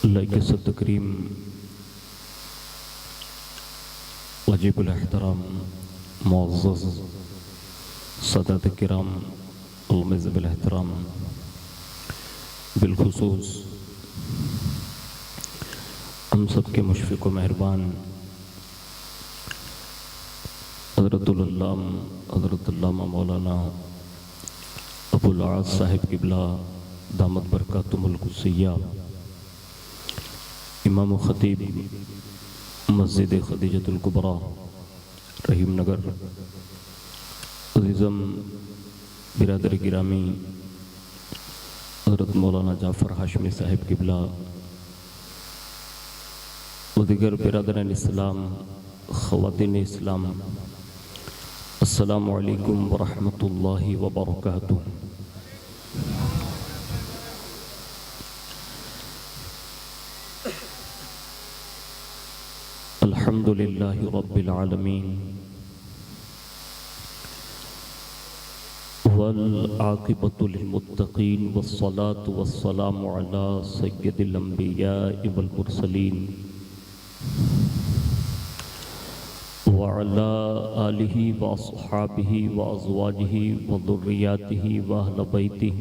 لائق صد کریم واجب الاحترام معزز سادات کرام المعز بالاحترام، بالخصوص ہم سب کے مشفق و مہربان حضرت علامہ مولانا ابو العاص صاحب قبلہ دامت برکاتہم القدسیہ، امام و خطیب مسجد خدیجۃ الکبریٰ رحیم نگر، عزیزم برادر گرامی حضرت مولانا جعفر ہاشمی صاحب قبلہ و دیگر برادران اسلام، خواتین اسلام، السلام علیکم ورحمۃ اللہ وبرکاتہ۔ الحمد للہ رب العالمین والعاقبۃ للمتقین والصلاة والسلام علی سید الانبیاء والمرسلین وعلى آلہ واصحابہ وازواجہ وذریاتہ واہل بیتہ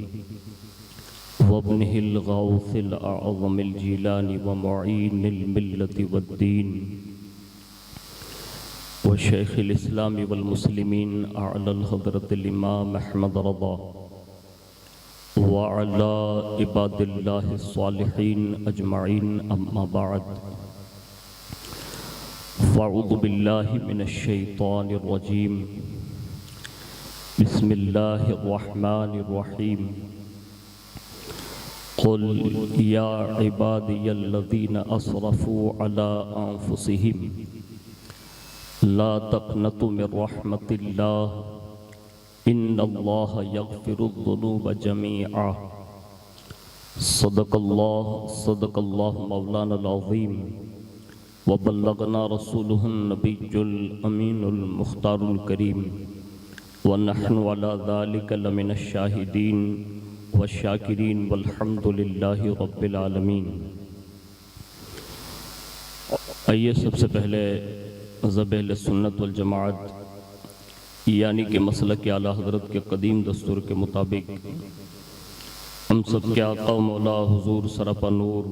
وابنہ الغوث الاعظم الجیلانی ومعین الملت والدین وشیخ الاسلام والمسلمین اعلی الحضرت الامام احمد رضا وعلى عباد اللہ الصالحین اجمعین، اما بعد فاعوذ باللہ من الشیطان الرجیم، بسم اللہ الرحمن الرحیم، قل یا عبادی الذین اسرفوا علی انفسہم لا تقنطوا من رحمت اللہ ان اللہ یغفر الذنوب جميعا، صدق اللہ مولانا العظیم، وبلغنا رسوله النبی الامین المختار الکریم، ونحن على ذلك لمن الشاہدین والشاکرین والحمد للہ رب العالمین۔ آئیے سب سے پہلے مذہب اہل سنت والجماعت یعنی کہ مسلک اعلیٰ حضرت کے قدیم دستور کے مطابق ہم سب کے آقا و مولا حضور سراپا نور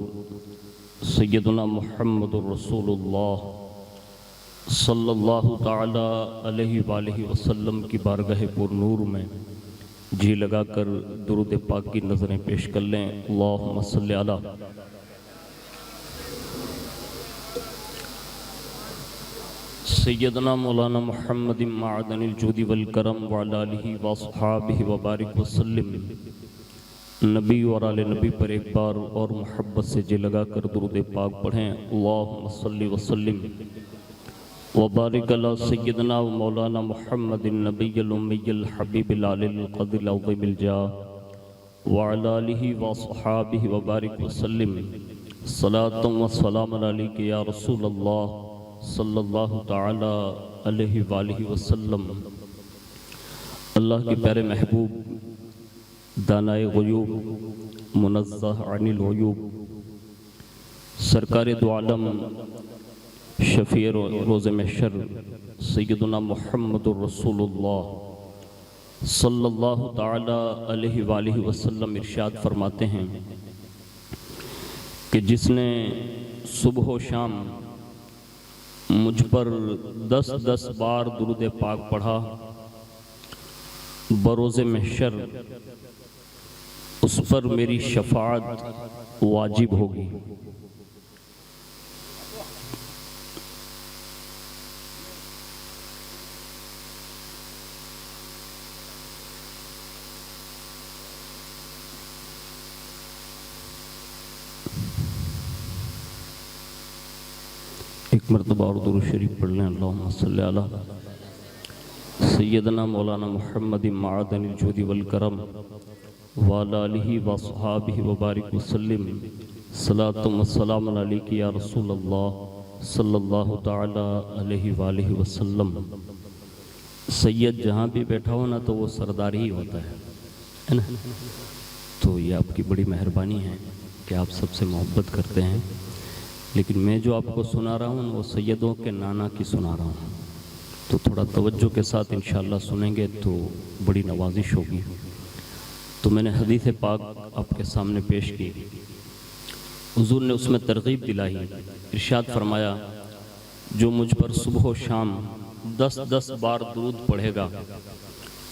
سیدنا محمد الرسول اللہ صلی اللہ تعالی علیہ وآلہ وسلم کی بارگاہ پر نور میں جی لگا کر درود پاک کی نظریں پیش کر لیں۔ اللہم صلی علی سیدنا مولانا محمد معدن الجود والکرم وعلی آلہ واصحابہ وبارک وسلم۔ نبی اور آل نبی پر ایک بار اور محبت سے جی لگا کر درود پاک پڑھیں۔ اللہم صلی وسلم وبارک علی سیدنا و مولانا محمد النبی الامی الحبیب العلی القدر العظیم الجاہ وعلی آلہ واصحابہ وبارک وسلم، صلاۃ و سلام علیک یا رسول اللہ صلی اللہ تعالی علیہ وآلہ وسلم۔ اللہ کے پیارے محبوب، دانائے غیوب، منزہ عن العیوب، سرکار دو عالم، شفیع روز محشر، سیدنا محمد الرسول اللہ صلی اللہ تعالی علیہ وآلہ وسلم ارشاد فرماتے ہیں کہ جس نے صبح و شام مجھ پر 10 بار درود پاک پڑھا، بروز محشر اس پر میری شفاعت واجب ہوگی۔ ایک مرتبہ اور درود شریف پڑھ لیں۔ اللہم صلی علی سیدنا مولانا محمد معدن الجود والکرم وعلی آلہ واصحابہ وبارک وسلم، صلاۃ و سلام علیک یا رسول اللہ صلی اللہ تعالی علیہ وآلہ وسلم۔ سید جہاں بھی بیٹھا ہو نا تو وہ سردار ہی ہوتا ہے نا، تو یہ آپ کی بڑی مہربانی ہے کہ آپ سب سے محبت کرتے ہیں، لیکن میں جو آپ کو سنا رہا ہوں وہ سیدوں کے نانا کی سنا رہا ہوں، تو تھوڑا توجہ کے ساتھ انشاءاللہ سنیں گے تو بڑی نوازش ہوگی۔ تو میں نے حدیث پاک آپ کے سامنے پیش کی، حضور نے اس میں ترغیب دلائی، ارشاد فرمایا جو مجھ پر صبح و شام 10 بار درود پڑھے گا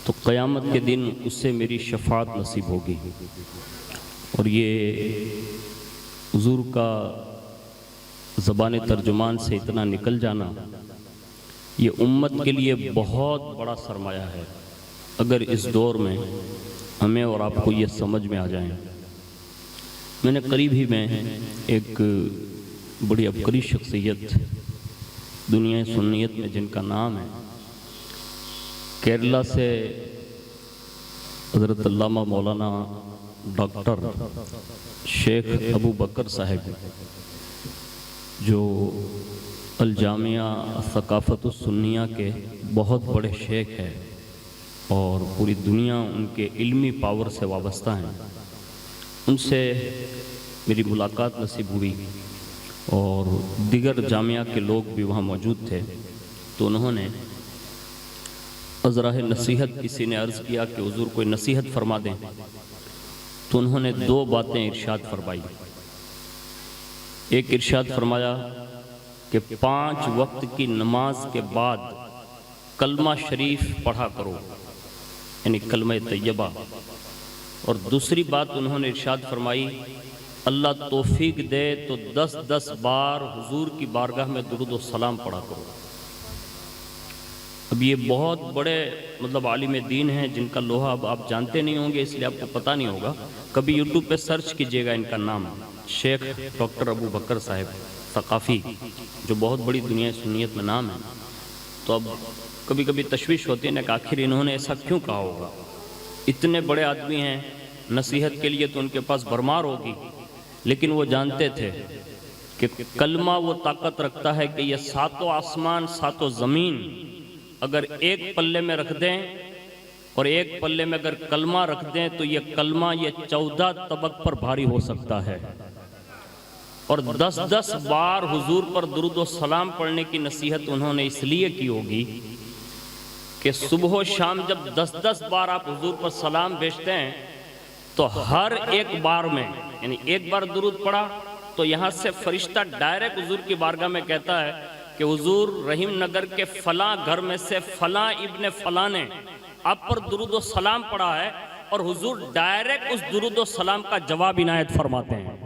تو قیامت کے دن اس سے میری شفاعت نصیب ہوگی۔ اور یہ حضور کا زبان ترجمان سے اتنا نکل جانا یہ امت کے لیے بہت بڑا سرمایہ ہے، اگر اس دور میں ہمیں اور آپ کو یہ سمجھ میں آ جائیں۔ میں نے قریب ہی میں ایک بڑی عبقری شخصیت دنیا سنیت میں جن کا نام ہے، کیرلا سے حضرت علامہ مولانا ڈاکٹر شیخ ابو بکر صاحب، جو الجامعہ ثقافت السنیہ کے بہت بڑے شیخ ہیں اور پوری دنیا ان کے علمی پاور سے وابستہ ہیں، ان سے میری ملاقات نصیب ہوئی اور دیگر جامعہ کے لوگ بھی وہاں موجود تھے۔ تو انہوں نے عذراہ نصیحت کسی نے عرض کیا کہ حضور کوئی نصیحت فرما دیں، تو انہوں نے 2 باتیں ارشاد فرمائی۔ ایک ارشاد فرمایا کہ 5 وقت کی نماز کے بعد کلمہ شریف پڑھا کرو، یعنی کلمہ طیبہ۔ اور دوسری بات انہوں نے ارشاد فرمائی اللہ توفیق دے تو 10 بار حضور کی بارگاہ میں درود و سلام پڑھا کرو۔ اب یہ بہت بڑے عالم دین ہیں جن کا لوہا اب آپ جانتے نہیں ہوں گے، اس لیے آپ کو پتہ نہیں ہوگا، کبھی یوٹیوب پہ سرچ کیجئے گا ان کا نام، شیخ ڈاکٹر ابو بکر صاحب ثقافی، جو بہت بڑی دنیا سنیت میں نام ہے۔ تو اب کبھی کبھی تشویش ہوتی ہے کہ آخر انہوں نے ایسا کیوں کہا ہوگا، اتنے بڑے آدمی ہیں، نصیحت کے لیے تو ان کے پاس بھرمار ہوگی، لیکن وہ جانتے تھے کہ کلمہ وہ طاقت رکھتا ہے کہ یہ 7 آسمان 7 زمین اگر ایک پلے میں رکھ دیں اور ایک پلے میں اگر کلمہ رکھ دیں تو یہ کلمہ یہ 14 طبق پر بھاری ہو سکتا ہے۔ اور 10 بار حضور پر درود و سلام پڑھنے کی نصیحت انہوں نے اس لیے کی ہوگی کہ صبح و شام جب 10 بار آپ حضور پر سلام بھیجتے ہیں تو ہر ایک بار میں، یعنی ایک بار درود پڑھا تو یہاں سے فرشتہ ڈائریکٹ حضور کی بارگاہ میں کہتا ہے کہ حضور رحیم نگر کے فلاں گھر میں سے فلاں ابن فلاں نے آپ پر درود و سلام پڑھا ہے، اور حضور ڈائریکٹ اس درود و سلام کا جواب عنایت فرماتے ہیں۔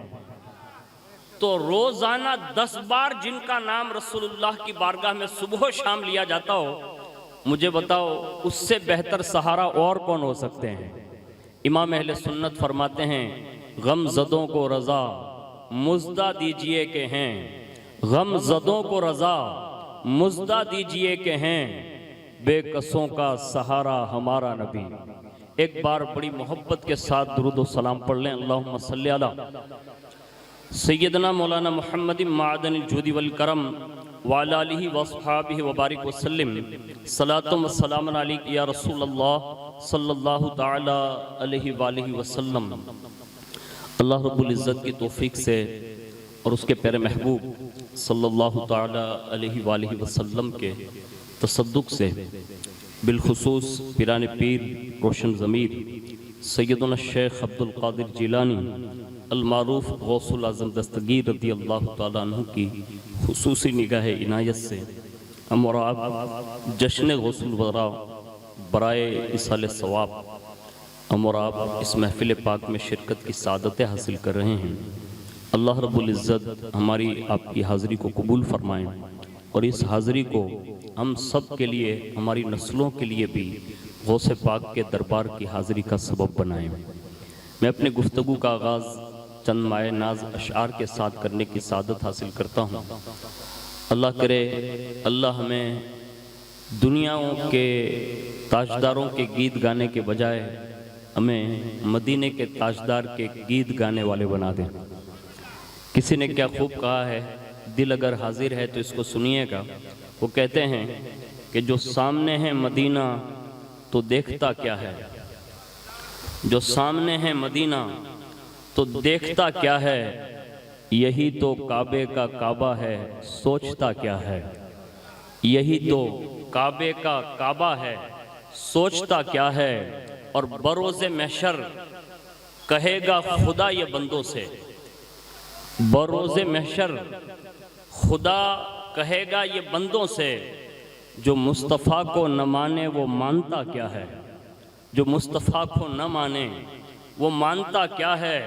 تو روزانہ 10 بار جن کا نام رسول اللہ کی بارگاہ میں صبح و شام لیا جاتا ہو، مجھے بتاؤ اس سے بہتر سہارا اور کون ہو سکتے ہیں؟ امام اہل سنت فرماتے ہیں غم زدوں کو رضا مزدہ دیجئے کہ ہیں، غم زدوں کو رضا مزدہ دیجئے کہ ہیں، بے کسوں کا سہارا ہمارا نبی۔ ایک بار بڑی محبت کے ساتھ درود و سلام پڑھ لیں۔ اللہم صلی علی سیدنا مولانا محمد معدن الجود والکرم وعلی آلہ واصحابہ وبارک وسلم، صلاۃ و سلام علیک یا رسول اللہ صلی اللہ تعالی علیہ وآلہ وسلم۔ اللہ رب العزت کی توفیق سے اور اس کے پیارے محبوب صلی اللہ تعالی علیہ وآلہ وسلم کے تصدق سے، بالخصوص پیران پیر روشن ضمیر سیدنا الشیخ عبد القادر جیلانی المعروف غوث العظم دستگیر رضی اللہ تعالیٰ عنہ کی خصوصی نگاہ عنایت سے ہم اور آپ جشن غوث الورا برائے اصال ثواب ہم اور آپ اس محفل پاک میں شرکت کی سعادتیں حاصل کر رہے ہیں۔ اللہ رب العزت ہماری آپ کی حاضری کو قبول فرمائیں اور اس حاضری کو ہم سب کے لیے، ہماری نسلوں کے لیے بھی غوث پاک کے دربار کی حاضری کا سبب بنائیں۔ میں اپنے گفتگو کا آغاز چند مائع ناز اشعار کے ساتھ کرنے کی سعادت حاصل کرتا ہوں۔ اللہ کرے اللہ ہمیں دنیاؤں کے تاجداروں کے گیت گانے کے بجائے ہمیں مدینے کے تاجدار کے گیت گانے والے بنا دیں۔ کسی نے کیا خوب کہا ہے، دل اگر حاضر ہے تو اس کو سنیے گا۔ وہ کہتے ہیں کہ جو سامنے ہے مدینہ تو دیکھتا کیا ہے، جو سامنے ہے مدینہ تو دیکھتا کیا ہے، یہی تو کعبے کا کعبہ ہے، سوچتا کیا ہے، یہی تو کعبے کا کعبہ ہے، سوچتا کیا ہے، اور بروز محشر کہے گا خدا یہ بندوں سے، بروز محشر خدا کہے گا یہ بندوں سے، جو مصطفیٰ کو نہ مانے وہ مانتا کیا ہے، جو مصطفیٰ کو نہ مانے وہ مانتا کیا ہے۔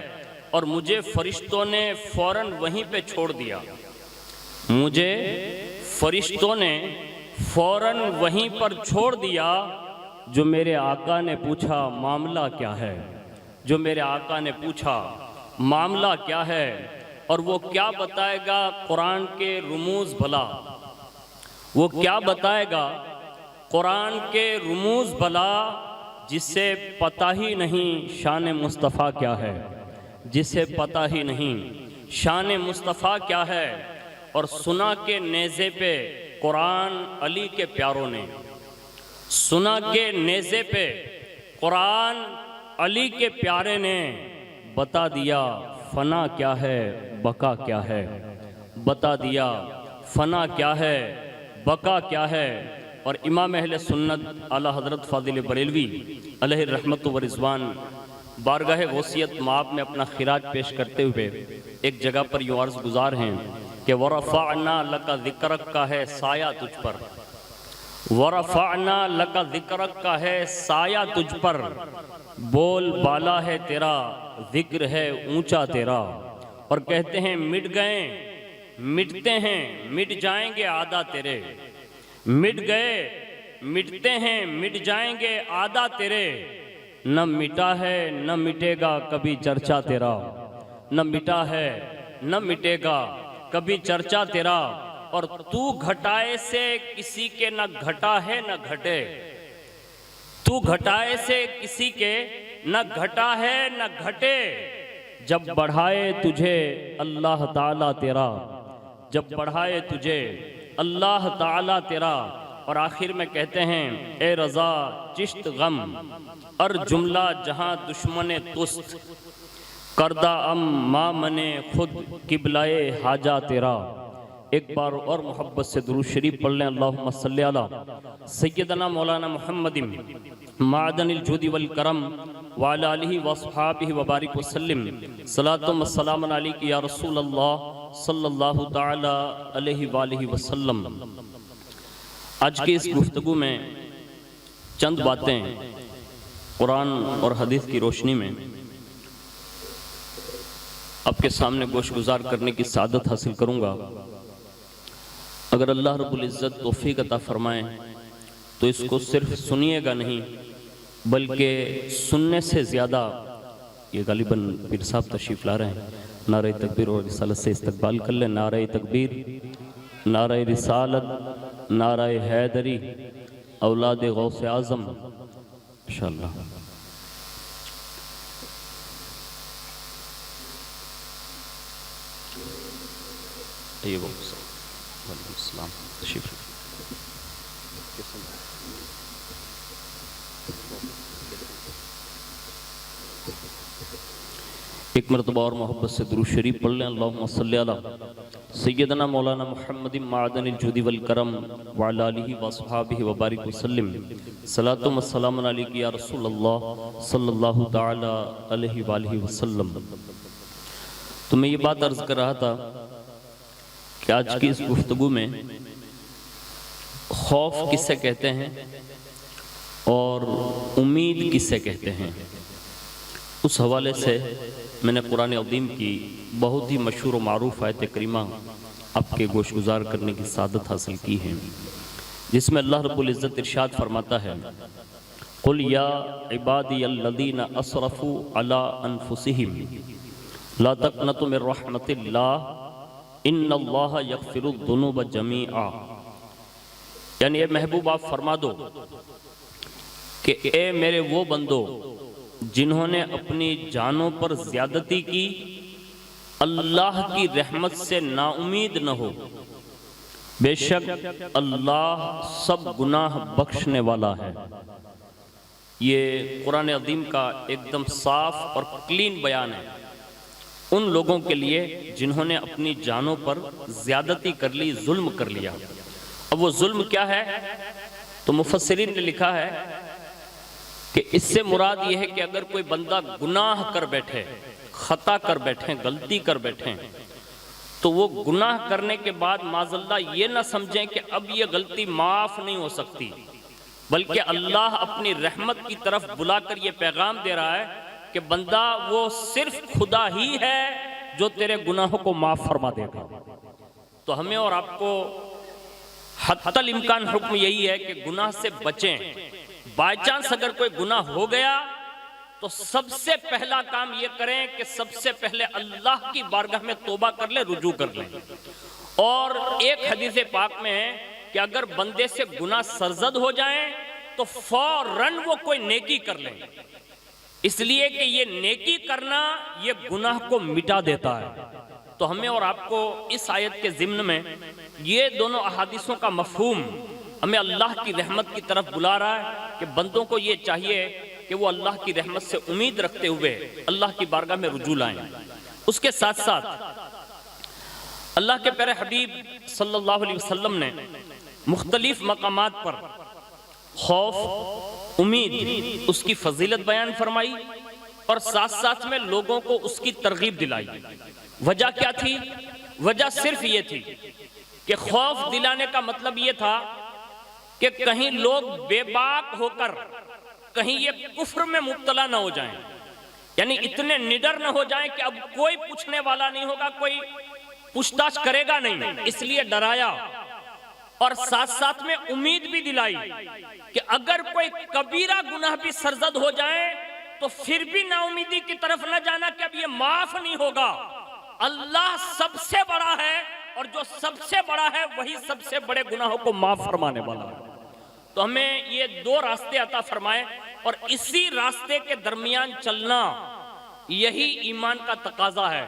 اور مجھے فرشتوں نے فوراً وہیں پہ چھوڑ دیا، مجھے فرشتوں نے فوراً وہیں پر چھوڑ دیا، جو میرے آقا نے پوچھا معاملہ کیا ہے، جو میرے آقا نے پوچھا معاملہ کیا ہے، اور وہ کیا بتائے گا قرآن کے رموز بھلا، وہ کیا بتائے گا قرآن کے رموز بھلا، جسے پتہ ہی نہیں شان مصطفیٰ کیا ہے، جسے پتہ ہی نہیں شان مصطفیٰ کیا ہے۔ اور سنا کے نیزے پہ قرآن علی کے پیاروں نے، سنا کے نیزے پہ قرآن علی کے پیارے نے بتا دیا فنا کیا ہے بقا کیا ہے، بتا دیا فنا کیا ہے بقا کیا ہے۔ اور امام اہل سنت اعلیٰ حضرت فاضل بریلوی علیہ الرحمت و رضوان بارگاہ غوثیت مآب میں اپنا خراج پیش کرتے ہوئے ایک جگہ پر یہ عرض گزار ہیں کہ وَرَفَعْنَا لَكَ ذِكْرَكَ کا ہے سایہ تجھ پر، وَرَفَعْنَا لَكَ ذِكْرَكَ کا ہے سایہ تجھ پر، بول بالا ہے تیرا ذکر ہے اونچا تیرا۔ اور کہتے ہیں مٹ گئے مٹتے ہیں مٹ جائیں گے عادہ تیرے، مٹ گئے مٹتے ہیں مٹ جائیں گے عادہ تیرے، نہ مٹا ہے نہ مٹے گا کبھی چرچا تیرا، نہ مٹا ہے نہ مٹے گا کبھی چرچا تیرا۔ اور تو گھٹائے سے کسی کے نہ گھٹا ہے نہ گھٹے، تو گھٹائے سے کسی کے نہ گھٹا ہے نہ گھٹے، جب بڑھائے تجھے اللہ تعالیٰ تیرا، جب بڑھائے تجھے اللہ تعالیٰ تیرا۔ اور آخر میں کہتے ہیں اے رضا چشت غم ار جملہ جہاں دشمن تست، کردہ ما منے خود قبلۂ حاجہ تیرا۔ ایک بار اور محبت سے درود شریف پڑھ لیں، اللہم صلی علی سیدنا مولانا محمد معدن الجود والکرم وعلی آلہ واصحابہ وبارک وسلم، صلاۃ و سلام علیک یا رسول اللہ صلی اللہ تعالی علیہ وآلہ وسلم۔ آج کی اس گفتگو میں چند باتیں قرآن اور حدیث کی روشنی میں آپ کے سامنے گوش گزار کرنے کی سعادت حاصل کروں گا۔ اگر اللہ رب العزت توفیق عطا فرمائیں تو اس کو صرف سنیے گا نہیں بلکہ سننے سے زیادہ، یہ غالباً پیر صاحب تشریف لا رہے ہیں، نعرہ تکبیر اور رسالت سے استقبال کر لیں۔ نعرہ تکبیر، نعرہ رسالت، نعرہ حیدری، اولاد غوث اعظم انشاءاللہ۔ وعلیکم السلام، تشریف۔ ایک مرتبہ اور محبت سے درود شریف پڑھ لیں، اللہم صلی علی سیدنا مولانا محمد معدن الجود والکرم وعلی آلہ واصحابہ وبارک وسلم، صلاۃ و سلام علیک یا رسول اللہ صلی اللہ تعالی علیہ وآلہ وسلم۔ تو میں یہ بات عرض کر رہا تھا کہ آج کی اس گفتگو میں خوف کس سے کہتے ہیں اور امید کس سے کہتے ہیں، اس حوالے سے میں نے قرآن عظیم کی بہت ہی مشہور و معروف آیت کریمہ آپ کے گوش گزار کرنے کی سعادت حاصل کی ہے، جس میں اللہ رب العزت ارشاد فرماتا ہے قُلْ يَا عِبَادِيَ الَّذِينَ أَسْرَفُوا عَلَىٰ أَنفُسِهِمْ لَا تَقْنَطُوا مِن رَحْمَةِ اللَّهِ إِنَّ اللَّهَ يَغْفِرُ الذُّنُوبَ جَمِيعًا۔ یعنی اے محبوب آپ فرما دو کہ اے میرے وہ بندو جنہوں نے اپنی جانوں پر زیادتی کی، اللہ کی رحمت سے نا امید نہ ہو، بے شک اللہ سب گناہ بخشنے والا ہے۔ یہ قرآن عظیم کا ایک دم صاف اور کلین بیان ہے ان لوگوں کے لیے جنہوں نے اپنی جانوں پر زیادتی کر لی، ظلم کر لیا۔ اب وہ ظلم کیا ہے؟ تو مفسرین نے لکھا ہے کہ اس سے مراد یہ ہے کہ اگر کوئی بندہ گناہ کر بیٹھے، خطا کر بیٹھے، غلطی کر بیٹھے، تو وہ گناہ کرنے کے بعد معاذ اللہ یہ نہ سمجھیں کہ اب یہ غلطی معاف نہیں ہو سکتی، بلکہ اللہ اپنی رحمت کی طرف بلا کر یہ پیغام دے رہا ہے کہ بندہ وہ صرف خدا ہی ہے جو تیرے گناہوں کو معاف فرما دے گا۔ تو ہمیں اور آپ کو حتی الامکان حکم یہی ہے کہ گناہ سے بچیں۔ بائی چانس اگر کوئی گناہ ہو گیا تو سب سے پہلا کام یہ کریں کہ سب سے پہلے اللہ کی بارگاہ میں توبہ کر لیں، رجوع کر لیں۔ اور ایک حدیث پاک میں ہے کہ اگر بندے سے گناہ سرزد ہو جائیں تو فوراً وہ کوئی نیکی کر لیں، اس لیے کہ یہ نیکی کرنا یہ گناہ کو مٹا دیتا ہے۔ تو ہمیں اور آپ کو اس آیت کے ضمن میں یہ دونوں احادیثوں کا مفہوم ہمیں اللہ کی رحمت کی طرف بلا رہا ہے کہ بندوں کو یہ چاہیے کہ وہ اللہ کی رحمت سے امید رکھتے ہوئے اللہ کی بارگاہ میں رجوع لائیں۔ اس کے ساتھ ساتھ اللہ کے پیارے حبیب صلی اللہ علیہ وسلم نے مختلف مقامات پر خوف، امید، اس کی فضیلت بیان فرمائی اور ساتھ ساتھ میں لوگوں کو اس کی ترغیب دلائی۔ وجہ کیا تھی؟ وجہ صرف یہ تھی کہ خوف دلانے کا مطلب یہ تھا کہ کہیں لوگ بے باک ہو کر کہیں یہ کفر میں مبتلا نہ ہو جائیں، یعنی اتنے نڈر نہ ہو جائیں کہ اب کوئی پوچھنے والا نہیں ہوگا، کوئی پوچھ تاچھ کرے گا نہیں، اس لیے ڈرایا۔ اور ساتھ ساتھ میں امید بھی دلائی کہ اگر کوئی کبیرہ گناہ بھی سرزد ہو جائے تو پھر بھی نا امیدی کی طرف نہ جانا کہ اب یہ معاف نہیں ہوگا۔ اللہ سب سے بڑا ہے اور جو سب سے بڑا ہے وہی سب سے بڑے گناہوں کو معاف فرمانے والا ہے۔ تو ہمیں یہ دو راستے عطا فرمائے اور اسی راستے کے درمیان چلنا یہی ایمان کا تقاضا ہے،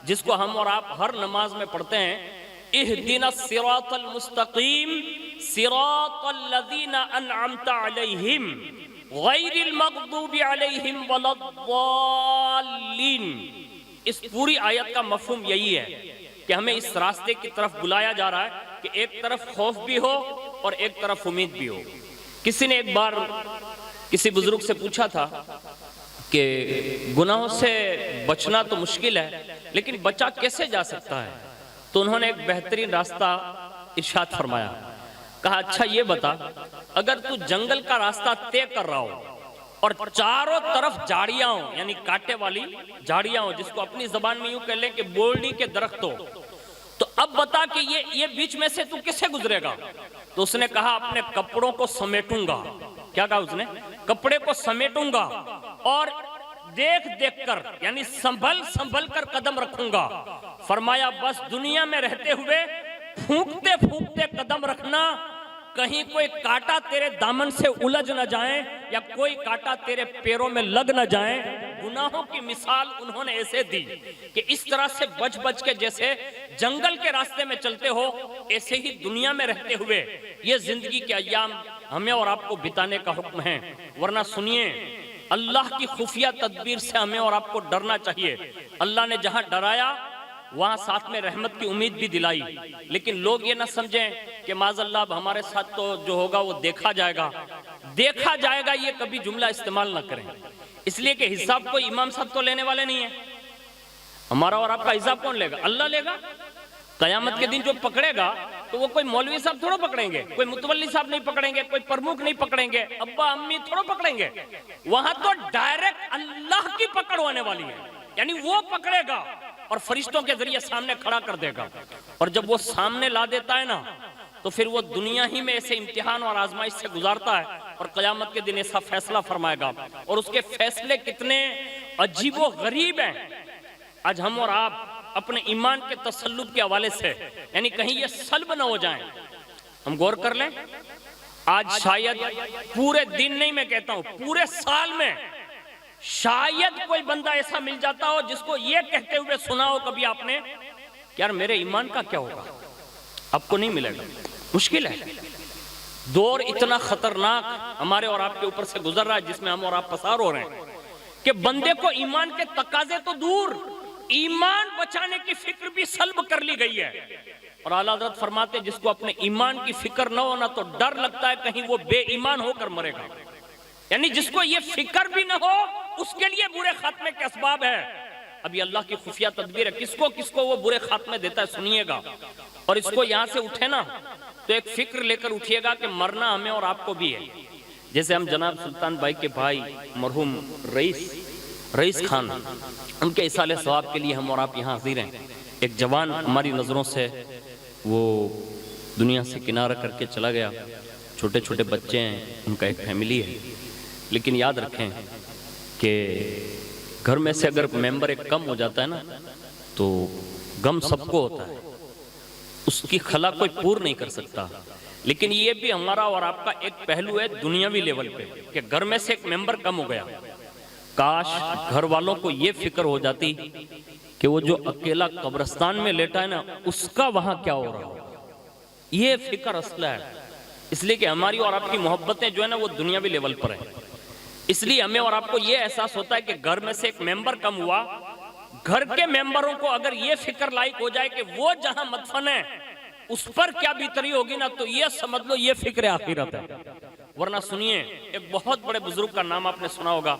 جس کو ہم اور آپ ہر نماز میں پڑھتے ہیں، اہدنا الصراط المستقیم صراط الذین انعمت علیہم غیر المغضوب علیہم ولا الضالین۔ اس پوری آیت کا مفہوم یہی ہے کہ ہمیں اس راستے کی طرف بلایا جا رہا ہے کہ ایک طرف خوف بھی ہو اور ایک طرف امید بھی ہو۔ کسی نے ایک بار کسی بزرگ سے پوچھا تھا کہ گناہوں سے بچنا تو مشکل ہے لیکن بچا کیسے جا سکتا ہے؟ تو انہوں نے ایک بہترین راستہ ارشاد فرمایا، کہا اچھا یہ بتا، اگر تو جنگل کا راستہ طے کر رہا ہو اور چاروں طرف جھاڑیاں ہوں، یعنی کانٹے والی جھاڑیاں ہوں، جس کو اپنی زبان میں یوں کہہ لیں کہ بولڈی کے درخت ہو، تو اب بتا کہ یہ بیچ میں سے تو کسے گزرے گا؟ تو اس نے کہا اپنے کپڑوں کو سمیٹوں گا۔ کیا کہا اس نے؟ کپڑے کو سمیٹوں گا اور دیکھ دیکھ کر، یعنی سنبھل کر قدم رکھوں گا۔ فرمایا بس دنیا میں رہتے ہوئے پھونکتے پھونکتے قدم رکھنا، کہیں کوئی کاٹا تیرے دامن سے الجھ نہ جائیں یا کوئی کاٹا تیرے پیروں میں لگ نہ جائیں۔ گناہوں کی مثال انہوں نے ایسے دی کہ اس طرح سے بچ بچ کے جیسے جنگل کے راستے میں چلتے ہو، ایسے ہی دنیا میں رہتے ہوئے یہ زندگی کے ایام ہمیں اور آپ کو بتانے کا حکم ہے۔ ورنہ سنیے، اللہ کی خفیہ تدبیر سے ہمیں اور آپ کو ڈرنا چاہیے۔ اللہ نے جہاں ڈرایا وہاں ساتھ میں رحمت کی امید بھی دلائی، لیکن لوگ یہ نہ سمجھیں کہ معاذ اللہ اب ہمارے ساتھ تو جو ہوگا وہ دیکھا جائے گا۔ دیکھا جائے گا یہ کبھی جملہ استعمال نہ کریں، اس لیے کہ حساب کوئی امام صاحب تو لینے والے نہیں ہیں۔ ہمارا اور آپ کا حساب کون لے گا؟ اللہ لے گا۔ قیامت کے دن جو پکڑے گا تو وہ کوئی مولوی صاحب تھوڑا پکڑیں گے، کوئی متولی صاحب نہیں پکڑیں گے، کوئی پرمکھ نہیں پکڑیں گے، ابا امی تھوڑا پکڑیں گے۔ وہاں تو ڈائریکٹ اللہ کی پکڑ ہونے والی ہے، یعنی وہ پکڑے گا اور فرشتوں کے ذریعے سامنے کھڑا کر دے گا۔ اور جب وہ سامنے لا دیتا ہے نا تو پھر وہ دنیا ہی میں ایسے امتحان اور آزمائش سے گزارتا ہے اور قیامت کے دن ایسا فیصلہ فرمائے گا، اور اس کے فیصلے کتنے عجیب و غریب ہیں۔ آج ہم اور آپ اپنے ایمان کے تسلط کے حوالے سے، یعنی کہیں یہ سلب نہ ہو جائیں، ہم غور کر لیں۔ آج شاید پورے دن نہیں، میں کہتا ہوں پورے سال میں شاید کوئی بندہ ایسا مل جاتا ہو جس کو یہ کہتے ہوئے سنا ہو کبھی آپ نے کہ یار میرے ایمان کا کیا ہوگا۔ آپ کو نہیں ملے گا، مشکل ہے۔ دور اتنا خطرناک ہمارے اور آپ کے اوپر سے گزر رہا ہے جس میں ہم اور آپ پسار ہو رہے ہیں کہ بندے کو ایمان کے تقاضے تو دور، ایمان بچانے کی فکر بھی سلب کر لی گئی ہے۔ اور اعلیٰ حضرت فرماتے ہیں جس کو اپنے ایمان کی فکر نہ ہونا تو ڈر لگتا ہے کہیں وہ بے ایمان ہو کر مرے گا، یعنی جس کو یہ فکر بھی نہ ہو اس کے لیے برے خاتمے کے اسباب ہے۔ ابھی اللہ کی خفیہ تدبیر ہے، کس کو وہ برے خاتمے دیتا ہے سنیے گا۔ اور اس کو یہاں سے اٹھے نا تو ایک فکر لے کر اٹھیے گا کہ مرنا ہمیں اور آپ کو بھی ہے۔ جیسے ہم جناب سلطان بھائی کے بھائی مرحوم رئیس خان، ان کے اصالہ ثواب کے لیے ہم اور آپ یہاں حاضر ہیں۔ ایک جوان ہماری نظروں سے وہ دنیا سے کنارہ کر کے چلا گیا، چھوٹے چھوٹے بچے ہیں، ان کا ایک فیملی ہے، لیکن یاد رکھیں کہ گھر میں سے اگر ممبر ایک کم ہو جاتا ہے نا تو غم سب کو ہوتا ہے، اس کی خلا کوئی پور نہیں کر سکتا۔ لیکن یہ بھی ہمارا اور آپ کا ایک پہلو ہے دنیاوی لیول پہ کہ گھر میں سے ایک ممبر کم ہو گیا۔ کاش گھر والوں کو یہ فکر ہو جاتی کہ وہ جو اکیلا قبرستان میں لیٹا ہے نا اس کا وہاں کیا ہو رہا ہو، یہ فکر اصل ہے۔ اس لیے کہ ہماری اور آپ کی محبتیں جو ہے نا وہ دنیاوی لیول پر ہیں، اس لیے ہمیں اور آپ کو یہ احساس ہوتا ہے کہ گھر میں سے ایک ممبر کم ہوا، گھر کے ممبروں کو اگر یہ فکر لائق ہو جائے کہ وہ جہاں مدفن ہے اس پر کیا بیتری ہوگی نا تو یہ سمجھ لو یہ فکر آخرت ہے۔ ورنہ سنیے، ایک بہت بڑے بزرگ کا نام آپ نے سنا ہوگا،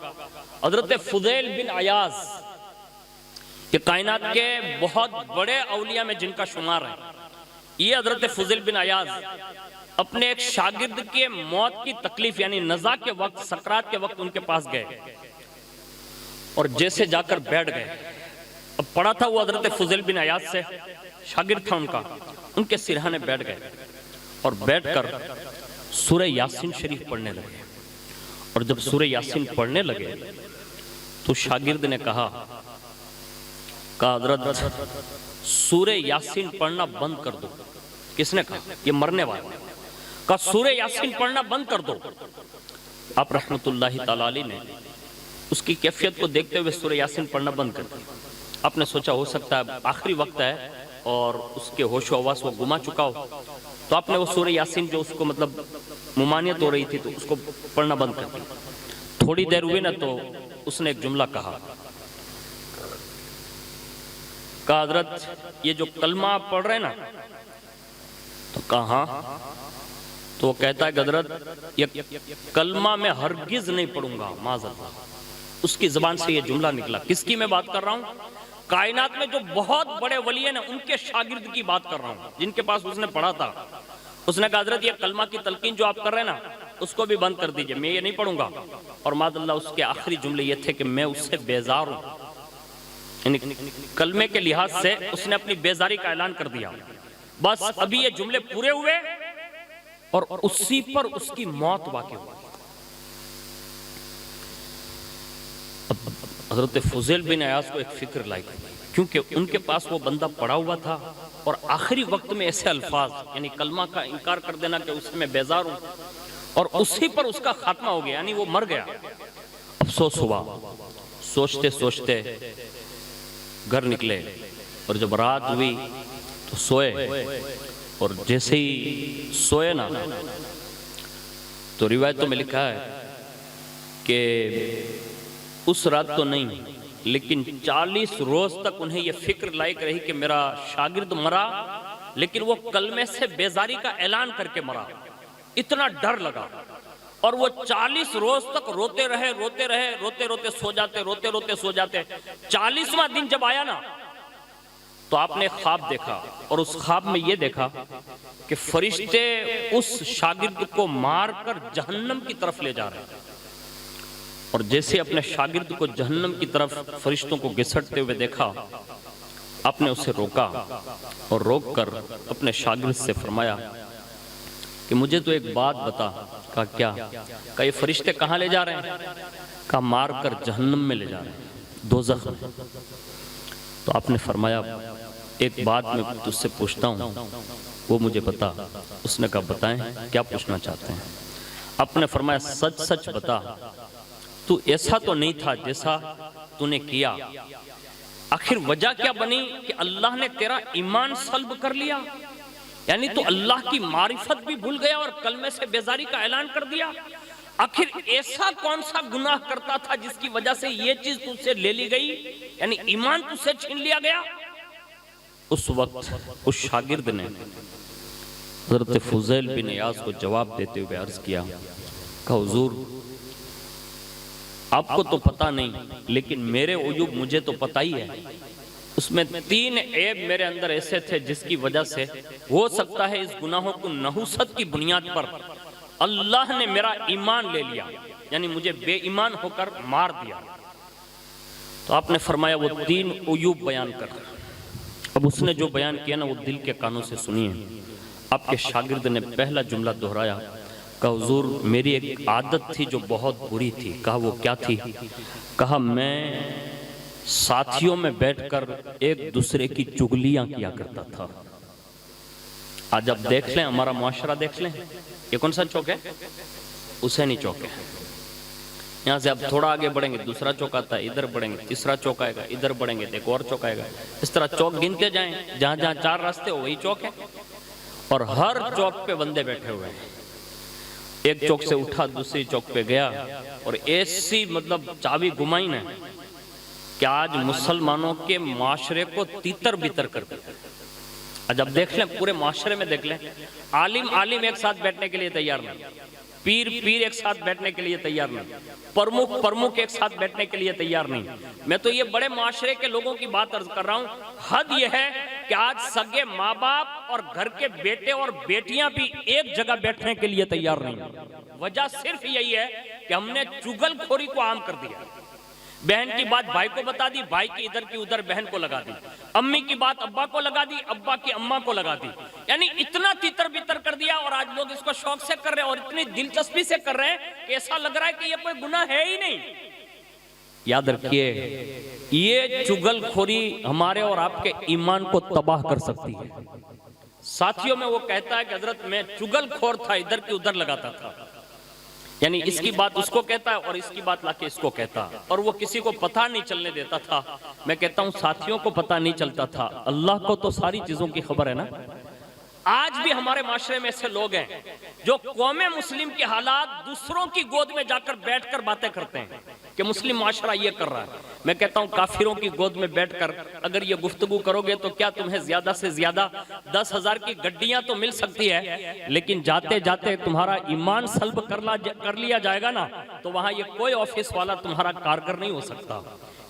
حضرت فضیل بن عیاض، یہ کائنات کے بہت بڑے اولیاء میں جن کا شمار ہے۔ یہ حضرت فضیل بن عیاض اپنے ایک شاگرد کے موت کی تکلیف یعنی نزا کے وقت، سکرات کے وقت ان کے پاس گئے اور جیسے جا کر بیٹھ گئے۔ اب پڑھا تھا وہ حضرت فضیل بن عیاض سے، شاگرد تھا ان کا، ان کے سرہانے بیٹھ گئے اور بیٹھ کر سورہ یاسین شریف پڑھنے لگے۔ اور جب سورہ یاسین پڑھنے لگے تو شاگرد نے کہا حضرت سورہ یاسین پڑھنا بند کر دو۔ کس نے کہا؟ یہ مرنے والا کہا سورہ یاسین پڑھنا بند کر دو۔ آپ رحمت اللہ تعالی علیہ نے اس کی کیفیت کو دیکھتے ہوئے سورہ یاسین پڑھنا بند کر دیا۔ آپ نے سوچا ہو سکتا ہے آخری وقت ہے اور اس کے ہوش و حواس وہ گما چکا ہو، تو آپ نے وہ سورہ یاسین جو اس کو مطلب ممانعت ہو رہی تھی تو اس کو پڑھنا بند کر دیا۔ تھوڑی دیر ہوئی نا تو اس نے ایک جملہ کہا حضرت یہ جو کلمہ آپ پڑھ رہے ہیں نا، تو کہا ہاں، تو وہ کہتا ہے کہ حضرت یہ کلمہ میں ہرگز نہیں پڑھوں گا معاذ اللہ۔ اس کی زبان سے یہ جملہ نکلا۔ کس کی میں بات کر رہا ہوں؟ کائنات میں جو بہت بڑے ولی ہیں ان کے شاگرد کی بات کر رہا ہوں جن کے پاس اس نے پڑھا تھا۔ اس نے کہا حضرت یہ کلمہ کی تلقین جو آپ کر رہے ہیں نا اس کو بھی بند کر دیجئے، میں یہ نہیں پڑھوں گا۔ اور معاذ اللہ اس کے آخری جملے یہ تھے کہ میں اس سے بیزار ہوں، یعنی کلمے کے لحاظ سے اس نے اپنی بیزاری کا اعلان کر دیا۔ بس ابھی یہ جملے پورے ہوئے اور اسی پر اس کی موت واقع ہوئی۔ حضرت فضیل بن عیاض کو ایک فکر لائی کیونکہ ان کے پاس وہ بندہ پڑا ہوا تھا اور آخری وقت میں ایسے الفاظ یعنی کلمہ کا انکار کر دینا کہ اس میں بیزار ہوں، اور اسی پر اس کا خاتمہ ہو گیا، یعنی وہ مر گیا۔ افسوس ہوا، سوچتے سوچتے گھر نکلے اور جب رات ہوئی تو سوئے، اور جیسے ہی سوئے نا تو روایتوں میں لکھا ہے کہ اس رات تو نہیں لیکن 40 روز تک انہیں یہ فکر لائق رہی کہ میرا شاگرد مرا لیکن وہ کلمے سے بیزاری کا اعلان کر کے مرا۔ اتنا ڈر لگا اور وہ 40 روز تک روتے رہے روتے روتے سو جاتے۔ 40واں دن جب آیا نا تو آپ نے خواب دیکھا اور اس خواب میں یہ دیکھا کہ فرشتے اس شاگرد کو مار کر جہنم کی طرف لے جا رہے ہیں، اور جیسے اپنے شاگرد کو جہنم کی طرف فرشتوں کو گھسٹتے ہوئے دیکھا، آپ نے اسے روکا اور روک کر اپنے شاگرد سے فرمایا کہ مجھے تو ایک بات بتا۔ کہا کیا؟ کہا یہ فرشتے کہاں لے جا رہے ہیں؟ کہا مار کر جہنم میں لے جا رہے ہیں، دوزخ میں۔ تو آپ نے فرمایا ایک بات میں تجھ سے پوچھتا ہوں، وہ مجھے بتا۔ اس نے کہا بتائیں، کیا پوچھنا چاہتے ہیں؟ آپ نے فرمایا سچ سچ بتا، تو ایسا تو نہیں تھا جیسا تو نے کیا، آخر وجہ کیا بنی کہ اللہ نے تیرا ایمان سلب کر لیا؟ یعنی تو اللہ کی معرفت بھی بھول گیا اور کلمے سے بیزاری کا اعلان کر دیا۔ آخر ایسا کون سا گناہ کرتا تھا جس کی وجہ سے یہ چیز تجھ سے لے لی گئی، یعنی ایمان تجھ سے چھین لیا گیا؟ اس وقت اس شاگرد نے حضرت فضیل بن عیاض کو جواب دیتے ہوئے عرض کیا کہ حضور آپ کو تو پتہ نہیں، لیکن میرے عیوب مجھے تو پتہ ہی ہے۔ اس میں 3 عیب میرے اندر ایسے تھے جس کی وجہ سے ہو سکتا ہے اس گناہوں کو نحوست کی بنیاد پر اللہ نے میرا ایمان لے لیا، یعنی مجھے بے ایمان ہو کر مار دیا۔ تو آپ نے فرمایا وہ 3 عیوب بیان کر۔ اب اس نے جو بیان کیا نا وہ دل کے کانوں سے سنیے۔ آپ کے شاگرد نے پہلا جملہ دہرایا کہ حضور میری ایک عادت تھی جو بہت بری تھی۔ کہا وہ کیا تھی؟ کہا میں ساتھیوں میں بیٹھ کر ایک دوسرے کی چغلیاں کیا کرتا تھا۔ آج اب دیکھ لیں ہمارا معاشرہ، دیکھ لیں یہ کون سا چوک ہے؟ حسینی چوک ہے۔ یہاں سے اب تھوڑا آگے بڑھیں گے دوسرا چوک آتا ہے، ادھر بڑھیں گے تیسرا چوک آئے گا، ادھر بڑھیں گے ایک اور چوک آئے گا۔ اس طرح چوک گنتے جائیں، جہاں جہاں 4 راستے ہو وہی چوک ہے، اور ہر چوک پہ بندے بیٹھے ہوئے ہیں۔ ایک چوک سے اٹھا دوسری چوک پہ گیا اور ایسی مطلب چابی گھمائی نا کہ آج مسلمانوں کے معاشرے کو تیتر بیتر کر دیا۔ آج اب دیکھ لیں پورے معاشرے میں دیکھ لیں، عالم ایک ساتھ بیٹھنے کے لیے تیار نہیں، پیر ایک ساتھ بیٹھنے کے لیے تیار نہیں، پرمکھ ایک ساتھ بیٹھنے کے لیے تیار نہیں۔ میں تو یہ بڑے معاشرے کے لوگوں کی بات عرض کر رہا ہوں۔ حد یہ ہے کہ آج سگے ماں باپ اور گھر کے بیٹے اور بیٹیاں بھی ایک جگہ بیٹھنے کے لیے تیار نہیں۔ وجہ صرف یہی ہے کہ ہم نے چغل خوری کو عام کر دیا۔ بہن کی بات بھائی کو بتا دی، بھائی کی ادھر کی ادھر بہن کو لگا دی، امی کی بات ابا کو لگا دی، ابا کی اماں کو لگا دی، یعنی اتنا تیتر بیتر کر دیا۔ اور آج لوگ اس کو شوق سے کر رہے ہیں اور اتنی دلچسپی سے کر رہے ہیں کہ ایسا لگ رہا ہے کہ یہ کوئی گناہ ہے ہی نہیں۔ یاد رکھیے یہ چغل خوری ہمارے اور آپ کے ایمان کو تباہ کر سکتی ہے۔ ساتھیوں میں وہ کہتا ہے کہ حضرت میں چغل خور تھا، ادھر کی ادھر لگاتا تھا، یعنی اس کی بات اس کو کہتا ہے اور اس کی بات لا کے اس کو کہتا، اور وہ کسی کو پتہ نہیں چلنے دیتا تھا۔ میں کہتا ہوں ساتھیوں کو پتہ نہیں چلتا تھا، اللہ کو تو ساری چیزوں کی خبر ہے نا۔ آج بھی ہمارے معاشرے میں ایسے لوگ ہیں جو قوم مسلم کے حالات دوسروں کی گود میں جا کر بیٹھ کر باتیں کرتے ہیں کہ مسلم معاشرہ یہ کر رہا ہے۔ میں کہتا ہوں کافروں کی گود میں بیٹھ کر اگر یہ گفتگو کرو گے تو کیا تمہیں زیادہ سے زیادہ 10,000 کی گڈیاں تو مل سکتی ہے، لیکن جاتے جاتے تمہارا ایمان سلب کر لیا جائے گا نا، تو وہاں یہ کوئی آفس والا تمہارا کارگر نہیں ہو سکتا۔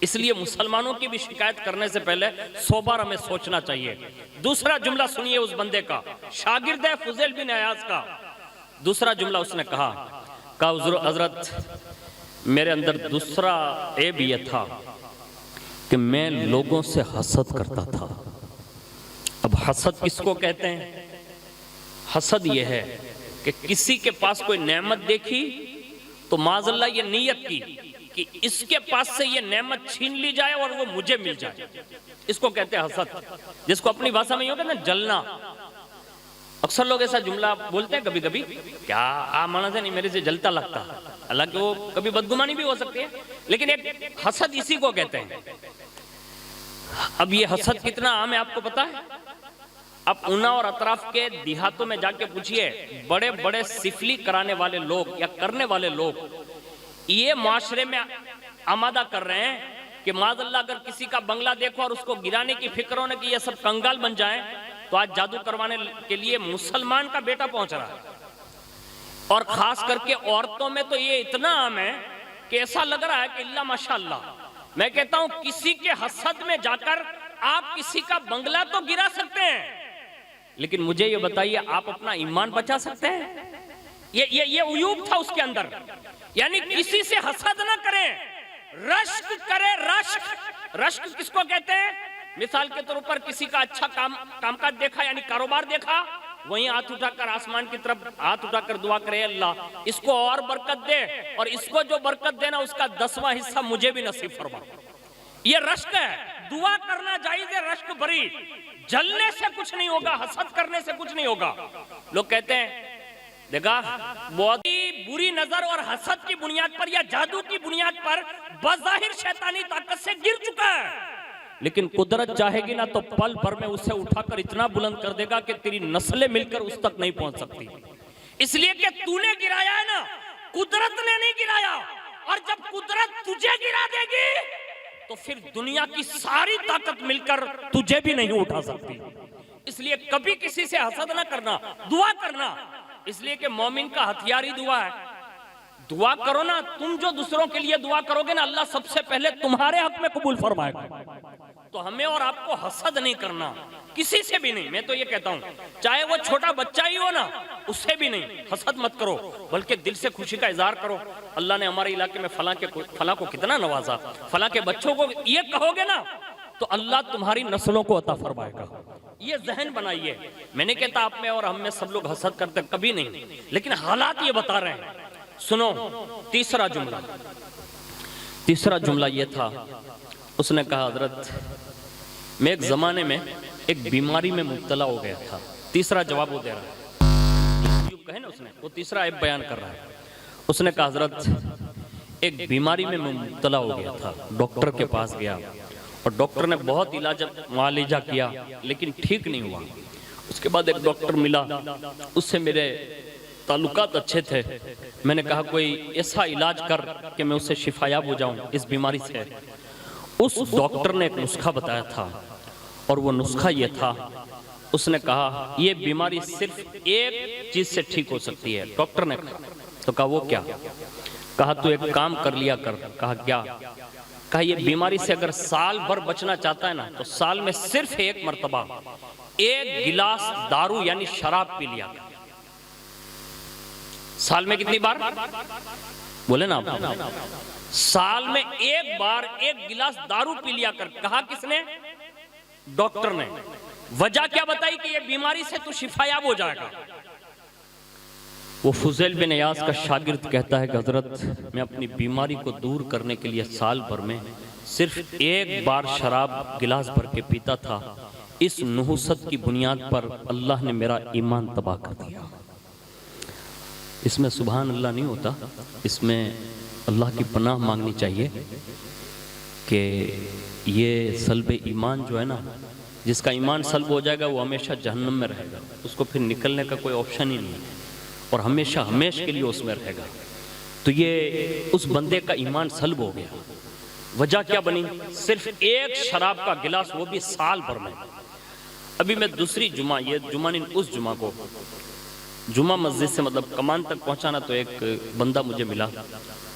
اس لیے مسلمانوں کی بھی شکایت کرنے سے پہلے 100 بار ہمیں سوچنا چاہیے۔ دوسرا جملہ سنیے اس بندے کا، شاگرد ہے فضیل بن عیاض کا۔ دوسرا جملہ اس نے کہا کہ حضرت میرے اندر دوسرا عیب یہ تھا کہ میں لوگوں سے حسد کرتا تھا۔ اب حسد کس کو کہتے ہیں؟ حسد یہ ہے کہ کسی کے پاس کوئی نعمت دیکھی تو معاذ اللہ یہ نیت کی کہ اس کے پاس سے یہ نعمت چھین لی جائے اور وہ مجھے مل جائے، اس کو کہتے ہیں حسد، جس کو اپنی بھاشا میں یوں کہتے ہیں جلنا۔ اکثر لوگ ایسا جملہ بولتے ہیں کبھی کبھی، کیا آمانہ سے نہیں میرے سے جلتا لگتا، حالانکہ وہ کبھی بدگمانی بھی ہو سکتی ہے، لیکن ایک حسد اسی کو کہتے ہیں۔ اب یہ حسد کتنا عام ہے آپ کو پتا ہے؟ اب اونا اور اطراف کے دیہاتوں میں جا کے پوچھئے، بڑے بڑے سفلی کرانے والے لوگ یا کرنے والے لوگ یہ معاشرے میں آمادہ کر رہے ہیں کہ معاذ اللہ اگر کسی کا بنگلہ دیکھو اور اس کو گرانے کی فکر ہونے کی یہ سب کنگال بن جائیں، تو آج جادو کروانے کے لیے مسلمان کا بیٹا پہنچ رہا ہے۔ اور خاص کر کے عورتوں میں تو یہ اتنا عام ہے کہ ایسا لگ رہا ہے کہ اللہ ماشاءاللہ۔ میں کہتا ہوں کسی کے حسد میں جا کر آپ کسی کا بنگلہ تو گرا سکتے ہیں، لیکن مجھے یہ بتائیے آپ اپنا ایمان بچا سکتے ہیں؟ یہ عیوب تھا اس کے اندر، یعنی کسی سے حسد نہ کریں، رشک کرے۔ رشک کس کو کہتے ہیں؟ مثال کے طور پر کسی کا اچھا کام کاج دیکھا، یعنی کاروبار دیکھا، وہیں ہاتھ اٹھا کر آسمان کی طرف ہاتھ اٹھا کر دعا کرے، اللہ اس کو اور برکت دے، اور اس کو جو برکت دینا اس کا 10واں حصہ مجھے بھی نصیب فرما۔ یہ رشک ہے، دعا کرنا جائز ہے، رشک بری۔ جلنے سے کچھ نہیں ہوگا، حسد کرنے سے کچھ نہیں ہوگا۔ لوگ کہتے ہیں دیکھا بہت بری نظر اور حسد کی بنیاد پر یا جادو کی بنیاد پر بظاہر شیطانی طاقت سے گر چکا ہے، لیکن قدرت چاہے گی نا تو پل بھر میں اسے اٹھا کر اتنا بلند کر دے گا کہ تیری نسلیں مل کر اس تک نہیں پہنچ سکتی۔ اس لیے کہ تو نے گرایا ہے نا، قدرت نے نہیں گرایا، اور جب قدرت تجھے گرا دے گی تو پھر دنیا کی ساری طاقت مل کر تجھے بھی نہیں اٹھا سکتی۔ اس لیے کبھی کسی سے حسد نہ کرنا، دعا کرنا، اس لیے کہ مومن کا ہتھیار ہی دعا ہے۔ دعا کرو نا، تم جو دوسروں کے لیے دعا کرو گے نا، اللہ سب سے پہلے تمہارے حق میں قبول فرمائے گا۔ تو ہمیں اور آپ کو حسد نہیں کرنا، کسی سے بھی نہیں۔ میں تو یہ کہتا ہوں چاہے وہ چھوٹا بچہ ہی ہو نا، اس سے بھی نہیں حسد مت کرو، بلکہ دل سے خوشی کا اظہار کرو۔ اللہ نے ہمارے علاقے میں فلاں کو کتنا نوازا، فلاں کے بچوں کو یہ کہو گے نا تو اللہ تمہاری نسلوں کو عطا فرمائے گا۔ یہ ذہن بنائیے۔ میں نہیں کہتا آپ میں اور ہم میں سب لوگ حسد کرتے، کبھی نہیں، لیکن حالات یہ بتا رہے ہیں۔ سنو تیسرا جملہ یہ تھا، اس نے کہا حضرت میں ایک زمانے میں ایک بیماری میں مبتلا ہو گیا تھا۔ تیسرا جواب وہ دے رہا ہے، جو کہے نا اس نے، وہ تیسرا ایک بیان کر رہا ہے۔ اس نے کہا حضرت ایک بیماری میں مبتلا ہو گیا تھا، ڈاکٹر کے پاس گیا اور ڈاکٹر نے بہت علاج معالجہ کیا لیکن ٹھیک نہیں ہوا۔ اس کے بعد ایک ڈاکٹر ملا، اس سے میرے تعلقات اچھے تھے۔ میں نے کہا کوئی ایسا علاج کر کہ میں اس سے شفا یاب ہو جاؤں اس بیماری سے۔ اس ڈاکٹر نے ایک نسخہ بتایا تھا، اور وہ نسخہ یہ تھا، اس نے کہا یہ بیماری صرف ایک چیز سے ٹھیک ہو سکتی ہے۔ ڈاکٹر نے کہا، تو کہا وہ کیا؟ کہا تو ایک کام کر لیا کر۔ کہا کیا؟ کہا یہ بیماری سے اگر سال بھر بچنا چاہتا ہے نا تو سال میں صرف ایک مرتبہ ایک گلاس دارو یعنی شراب پی لیا کر۔ سال میں کتنی بار بولے نا آپ؟ سال میں ایک بار ایک گلاس دارو پی لیا کر۔ کہا کس نے؟ ڈاکٹر نے۔ وجہ کیا بتائی کہ یہ بیماری سے تو شفا یاب ہو جائے گا۔ وہ فضیل بن عیاض کا شاگرد کہتا ہے کہ حضرت میں اپنی بیماری کو دور کرنے کے لیے سال بھر میں صرف ایک بار شراب گلاس بھر کے پیتا تھا۔ اس نحوست کی بنیاد پر اللہ نے میرا ایمان تباہ کر دیا۔ اس میں سبحان اللہ نہیں ہوتا، اس میں اللہ کی پناہ مانگنی چاہیے کہ یہ سلب ایمان جو ہے نا، جس کا ایمان سلب ہو جائے گا وہ ہمیشہ جہنم میں رہے گا، اس کو پھر نکلنے کا کوئی آپشن ہی نہیں ہے، اور ہمیشہ ہمیشہ کے لیے اس میں رہے گا۔ تو یہ اس بندے کا ایمان سلب ہو گیا۔ وجہ کیا بنی؟ صرف ایک شراب کا گلاس، وہ بھی سال بھر میں۔ ابھی میں دوسری جمعہ، یہ جمعہ نہیں اس جمعہ کو، جمعہ مسجد سے مطلب کمان تک پہنچانا، تو ایک بندہ مجھے ملا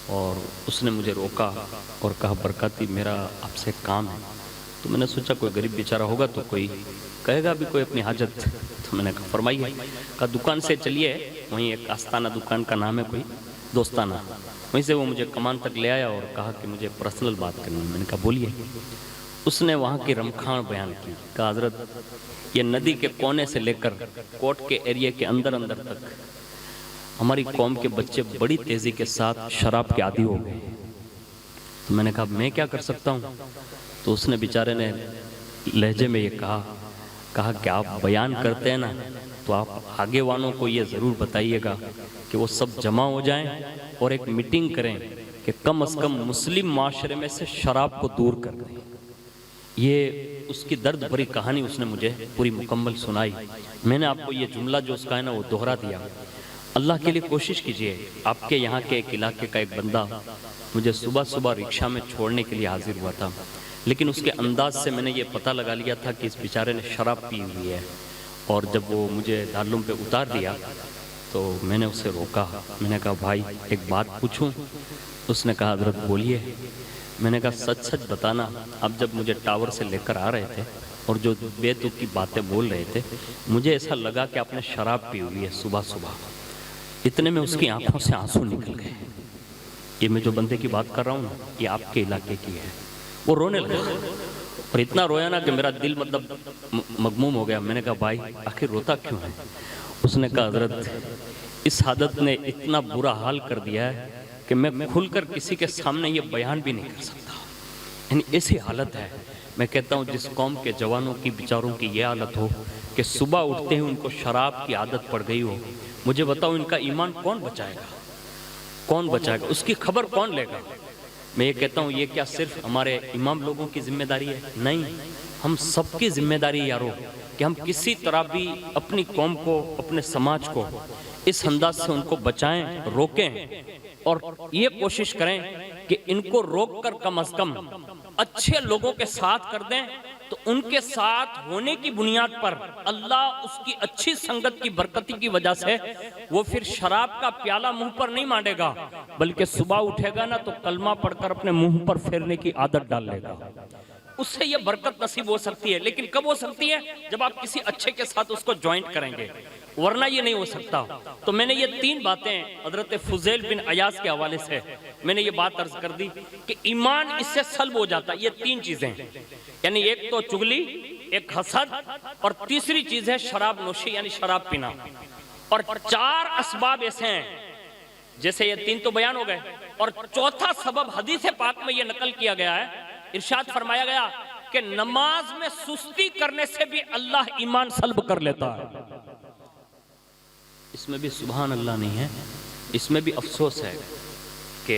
اور اس نے مجھے روکا اور کہا برکاتی میرا آپ سے کام ہے۔ تو میں نے سوچا کوئی غریب بیچارہ ہوگا تو کوئی کہے گا بھی کوئی اپنی حاجت، تو میں نے کہا فرمائیے۔ کہا دکان سے چلیے، وہیں ایک آستانہ دکان کا نام ہے کوئی دوستانہ، وہیں سے وہ مجھے کمان تک لے آیا اور کہا کہ مجھے پرسنل بات کرنی ہے۔ میں نے کہا بولیے۔ اس نے وہاں کی رمکھاں بیان کی۔ کہا حضرت یہ ندی کے کونے سے لے کر کوٹ کے ایریے کے اندر تک ہماری قوم کے بچے بڑی تیزی کے ساتھ شراب کے عادی ہو گئے۔ تو میں نے کہا میں کیا کر سکتا ہوں؟ تو اس نے بیچارے نے لہجے میں یہ کہا کہ آپ بیان کرتے ہیں نا، تو آپ آگے والوں کو یہ ضرور بتائیے گا کہ وہ سب جمع ہو جائیں اور ایک میٹنگ کریں کہ کم از کم مسلم معاشرے میں سے شراب کو دور کر دیں۔ یہ اس کی درد بھری کہانی اس نے مجھے پوری مکمل سنائی۔ میں نے آپ کو یہ جملہ جو اس کا ہے نا وہ دوہرا دیا۔ اللہ کے لیے کوشش کیجئے۔ آپ کے یہاں کے ایک علاقے کا ایک بندہ مجھے صبح رکشہ میں چھوڑنے کے لیے حاضر ہوا تھا، لیکن اس کے انداز سے میں نے یہ پتہ لگا لیا تھا کہ اس بیچارے نے شراب پی ہوئی ہے۔ اور جب وہ مجھے دارالعلوم پہ اتار دیا تو میں نے اسے روکا۔ میں نے کہا بھائی ایک بات پوچھوں؟ اس نے کہا حضرت بولیے۔ میں نے کہا سچ بتانا، اب جب مجھے ٹاور سے لے کر آ رہے تھے اور جو بے تک کی باتیں بول رہے تھے، مجھے ایسا لگا کہ آپ نے شراب پی ہوئی ہے صبح۔ اتنے میں اس کی آنکھوں سے آنسو نکل گئے۔ یہ میں جو بندے کی بات کر رہا ہوں یہ آپ کے علاقے کی ہے۔ وہ رونے لگا اور اتنا رویا نا کہ میرا دل مطلب مغموم ہو گیا۔ میں نے کہا بھائی آخر روتا کیوں ہے؟ اس نے کہا حضرت اس عادت نے اتنا برا حال کر دیا ہے کہ میں کھل کر کسی کے سامنے یہ بیان بھی نہیں کر سکتا، یعنی ایسی حالت ہے۔ میں کہتا ہوں جس قوم کے جوانوں کی بیچاروں کی یہ حالت ہو کہ صبح اٹھتے ہیں ان کو شراب کی عادت پڑ گئی ہو، مجھے بتاؤ ان کا ایمان کون بچائے گا؟ کون بچائے گا؟ اس کی خبر کون لے گا؟ میں یہ کہتا ہوں یہ کیا صرف ہمارے امام لوگوں کی ذمہ داری ہے؟ نہیں، ہم سب کی ذمہ داری ہے یارو، کہ ہم کسی طرح بھی اپنی قوم کو، اپنے سماج کو اس انداز سے ان کو بچائیں، روکیں اور یہ کوشش کریں کہ ان کو روک کر کم از کم اچھے لوگوں کے ساتھ کر دیں، تو ان کے ساتھ ہونے کی بنیاد پر اللہ اس کی اچھی سنگت کی برکتی کی وجہ سے وہ پھر شراب کا پیالہ منہ پر نہیں مانڈے گا، بلکہ صبح اٹھے گا نا تو کلمہ پڑھ کر اپنے منہ پر پھیرنے کی عادت ڈال لے گا۔ اس سے یہ برکت نصیب ہو سکتی ہے، لیکن کب ہو سکتی ہے؟ جب آپ کسی اچھے کے ساتھ اس کو جوائنٹ کریں گے، ورنہ یہ نہیں ہو سکتا۔ تو میں نے یہ 3 باتیں حضرت فضیل بن عیاض کے حوالے سے میں نے یہ بات عرض کر دی کہ ایمان اس سے سلب ہو جاتا ہے۔ یہ 3 چیزیں، یعنی ایک تو چغلی، ایک حسد، اور تیسری چیز ہے شراب نوشی یعنی شراب پینا۔ اور 4 اسباب ایسے ہیں، جیسے یہ 3 تو بیان ہو گئے، اور چوتھا سبب حدیث پاک میں یہ نقل کیا گیا ہے، ارشاد فرمایا گیا کہ نماز میں سستی کرنے سے بھی اللہ ایمان سلب کر لیتا ہے۔ اس میں بھی سبحان اللہ نہیں ہے، اس میں بھی افسوس ہے کہ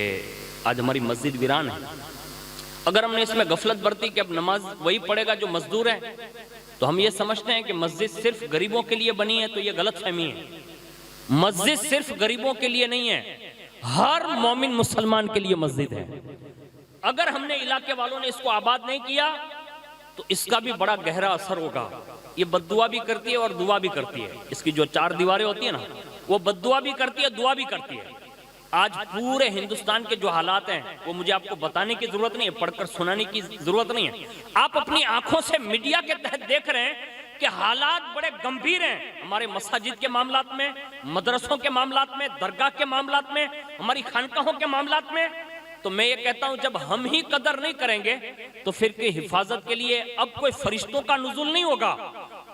آج ہماری مسجد ویران ہے۔ اگر ہم نے اس میں غفلت برتی کہ اب نماز وہی پڑھے گا جو مزدور ہے، تو ہم یہ سمجھتے ہیں کہ مسجد صرف غریبوں کے لیے بنی ہے، تو یہ غلط فہمی ہے۔ مسجد صرف غریبوں کے لیے نہیں ہے، ہر مومن مسلمان کے لیے مسجد ہے۔ اگر ہم نے علاقے والوں نے اس کو آباد نہیں کیا تو اس کا بھی بڑا گہرا اثر ہوگا۔ یہ بد دعا بھی کرتی ہے اور دعا بھی کرتی ہے۔ اس کی جو 4 دیواریں ہوتی ہیں نا، وہ بد دعا بھی کرتی ہے، دعا بھی کرتی ہے۔ آج پورے ہندوستان کے جو حالات ہیں وہ مجھے آپ کو بتانے کی ضرورت نہیں ہے، پڑھ کر سنانے کی ضرورت نہیں ہے۔ آپ اپنی آنکھوں سے میڈیا کے تحت دیکھ رہے ہیں کہ حالات بڑے گمبھیر ہیں، ہمارے مساجد کے معاملات میں، مدرسوں کے معاملات میں، درگاہ کے معاملات میں، ہماری خانقاہوں کے معاملات میں۔ تو میں یہ کہتا ہوں جب ہم ہی قدر نہیں کریں گے تو پھر کی حفاظت کے لیے اب کوئی فرشتوں کا نزول نہیں ہوگا،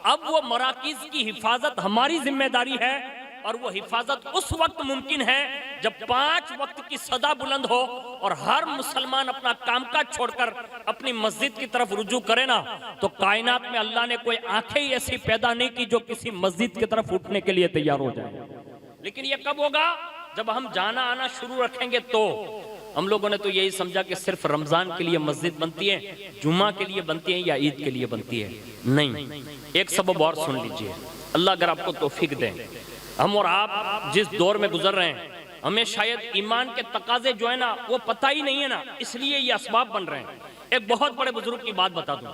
اب وہ مراکز کی حفاظت ہماری ذمہ داری ہے، اور وہ حفاظت اس وقت ممکن ہے جب 5 وقت کی صدا بلند ہو اور ہر مسلمان اپنا کام کاج چھوڑ کر اپنی مسجد کی طرف رجوع کرے نا، تو کائنات میں اللہ نے کوئی آنکھیں ہی ایسی پیدا نہیں کی جو کسی مسجد کی طرف اٹھنے کے لیے تیار ہو جائے۔ لیکن یہ کب ہوگا؟ جب ہم جانا آنا شروع رکھیں گے۔ تو ہم لوگوں نے تو یہی سمجھا کہ صرف رمضان کے لیے مسجد بنتی ہے، جمعہ کے لیے بنتی ہے یا عید کے لیے بنتی ہے۔ نہیں، ایک سبب اور سن لیجئے، اللہ اگر آپ کو توفیق دے۔ ہم اور آپ جس دور میں گزر رہے ہیں، ہمیں شاید ایمان کے تقاضے جو ہے نا وہ پتہ ہی نہیں ہے نا، اس لیے یہ اسباب بن رہے ہیں۔ ایک بہت بڑے بزرگ کی بات بتا دوں،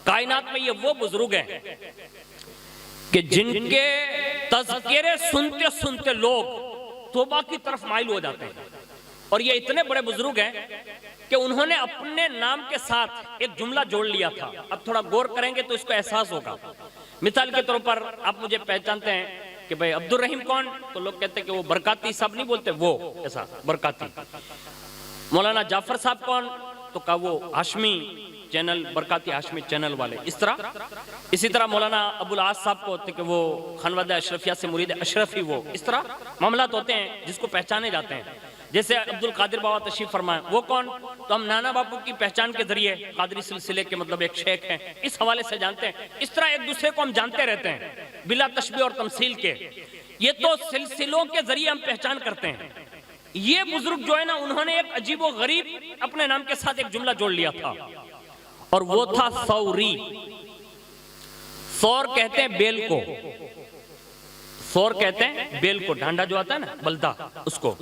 کائنات میں یہ وہ بزرگ ہیں کہ جن کے تذکرے سنتے سنتے لوگ توبہ کی طرف مائل ہو جاتے ہیں، اور یہ اتنے بڑے بزرگ ہیں کہ انہوں نے اپنے نام کے ساتھ ایک جملہ جوڑ لیا تھا۔ اب تھوڑا غور کریں گے تو اس کو احساس ہوگا۔ مثال کے طور پر آپ مجھے پہچانتے ہیں کہ بھئی عبد الرحیم کون؟ تو لوگ کہتے ہیں کہ وہ برکاتی صاحب نہیں بولتے، وہ ایسا برکاتی۔ مولانا جعفر صاحب کون؟ تو کہا وہ ہاشمی چینل، برکاتی ہاشمی چینل والے، اس طرح۔ اسی طرح مولانا ابو العاص صاحب کو ہوتے کہ وہ خانوادہ اشرفیہ سے مرید اشرفی، وہ اس طرح معاملات ہوتے ہیں جس کو پہچانے جاتے ہیں۔ جیسے عبد القادر بابا تشریف فرمائیں، وہ کون؟ تو ہم نانا باپو کی پہچان کے ذریعے قادری سلسلے کے مطلب ایک شیخ ہیں، اس حوالے سے جانتے ہیں۔ اس طرح ایک دوسرے کو ہم جانتے رہتے ہیں بلا تشبیہ اور تمثیل کے۔ یہ تو سلسلوں کے ذریعے ہم پہچان کرتے ہیں۔ یہ بزرگ جو ہے نا، انہوں نے ایک عجیب و غریب اپنے نام کے ساتھ ایک جملہ جوڑ لیا تھا، اور وہ تھا ثوری۔ ثور کہتے ہیں بیل کو، ثور کہتے ہیں بیل کو، ڈھانڈا جو آتا ہے نا بلدہ، اس کو۔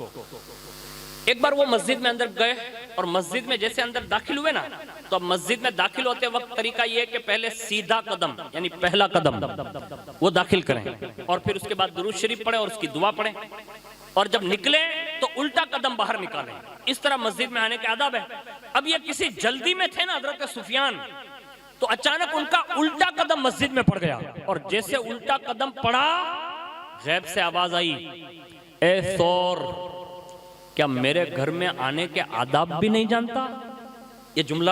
ایک بار وہ مسجد میں اندر گئے، اور مسجد میں جیسے اندر داخل ہوئے نا، تو اب مسجد میں داخل ہوتے وقت طریقہ یہ ہے کہ پہلے سیدھا قدم یعنی پہلا قدم وہ داخل کریں، اور پھر اس کے بعد درود شریف پڑھیں اور اس کی دعا پڑھیں، اور جب نکلیں تو الٹا قدم باہر نکالیں۔ اس طرح مسجد میں آنے کے آداب ہے۔ اب یہ کسی جلدی میں تھے نا حضرت سفیان، تو اچانک ان کا الٹا قدم مسجد میں پڑ گیا، اور جیسے الٹا قدم پڑا غیب سے آواز آئی، اے ثور، کیا میرے گھر میں آنے کے آداب بھی نہیں جانتا؟ یہ جملہ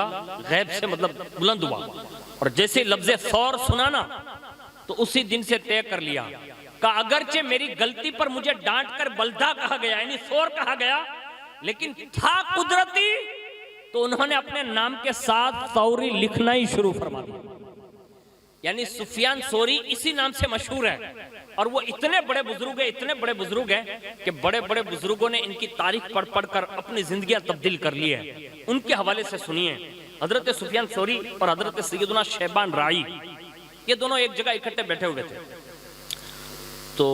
غیب سے مطلب بلند ہوا، اور جیسے لفظ ثور سنا نا تو اسی دن سے طے کر لیا کہ اگرچہ میری غلطی پر مجھے ڈانٹ کر بلدہ کہا گیا یعنی ثور کہا گیا، لیکن تھا قدرتی تو انہوں نے اپنے نام کے ساتھ ثوری لکھنا ہی شروع فرما دیا۔ یعنی سفیان ثوری اسی نام سے مشہور ہے، اور وہ اتنے بڑے بزرگ ہیں، اتنے بڑے بزرگ ہیں کہ بڑے بڑے بزرگوں نے ان کی تاریخ پڑھ پڑھ کر اپنی زندگیاں تبدیل کر لی ہے۔ ان کے حوالے سے سنیے، حضرت سفیان ثوری اور حضرت سیدنا شیبان رائی، یہ دونوں ایک جگہ اکٹھے بیٹھے ہوئے تھے۔ تو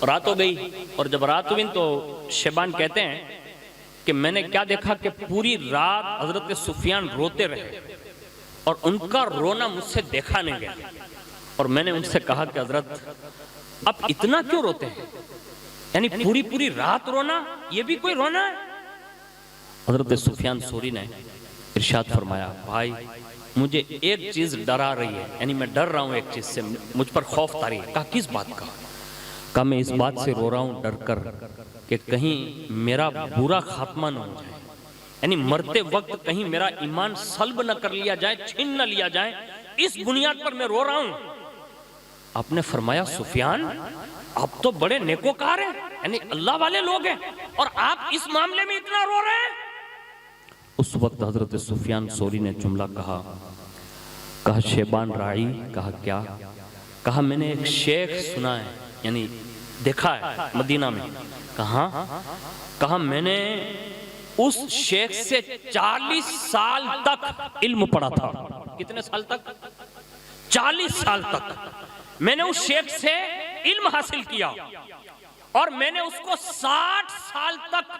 رات ہو گئی، اور جب رات ہوئی تو شیبان کہتے ہیں کہ میں نے کیا دیکھا کہ پوری رات حضرت سفیان روتے رہے اور ان کا رونا مجھ سے دیکھا نہیں گیا، اور میں نے ان سے کہا کہ حضرت اب اتنا کیوں روتے ہیں، یعنی پوری رات رونا یہ بھی کوئی رونا ہے؟ حضرت سفیان ثوری نے ارشاد فرمایا بھائی مجھے ایک چیز ڈرا رہی ہے، یعنی میں ڈر رہا ہوں ایک چیز سے، مجھ پر خوف طاری ہے۔ کہا کس بات کا؟ کہا میں اس بات سے رو رہا ہوں ڈر کر کہ کہیں میرا برا خاتمہ نہ ہو جائے، یعنی مرتے وقت کہیں میرا ایمان سلب نہ کر لیا جائے، چھین نہ لیا جائے، اس بنیاد پر میں رو رہا ہوں۔ آپ نے فرمایا سفیان آپ تو بڑے نیکوکار ہیں، یعنی اللہ والے لوگ ہیں، اور آپ اس معاملے میں اتنا رو رہے ہیں؟ اس وقت حضرت سفیان ثوری نے جملہ کہا شیبان راعی، کہا کیا؟ کہا میں نے ایک شیخ سنا ہے، یعنی دیکھا ہے مدینہ میں۔ کہا میں نے اس شیخ سے 40 سال تک علم پڑھا تھا۔ کتنے سال تک؟ 40 سال تک میں نے اس شیخ سے علم حاصل کیا، اور میں نے اس کو 60 سال تک،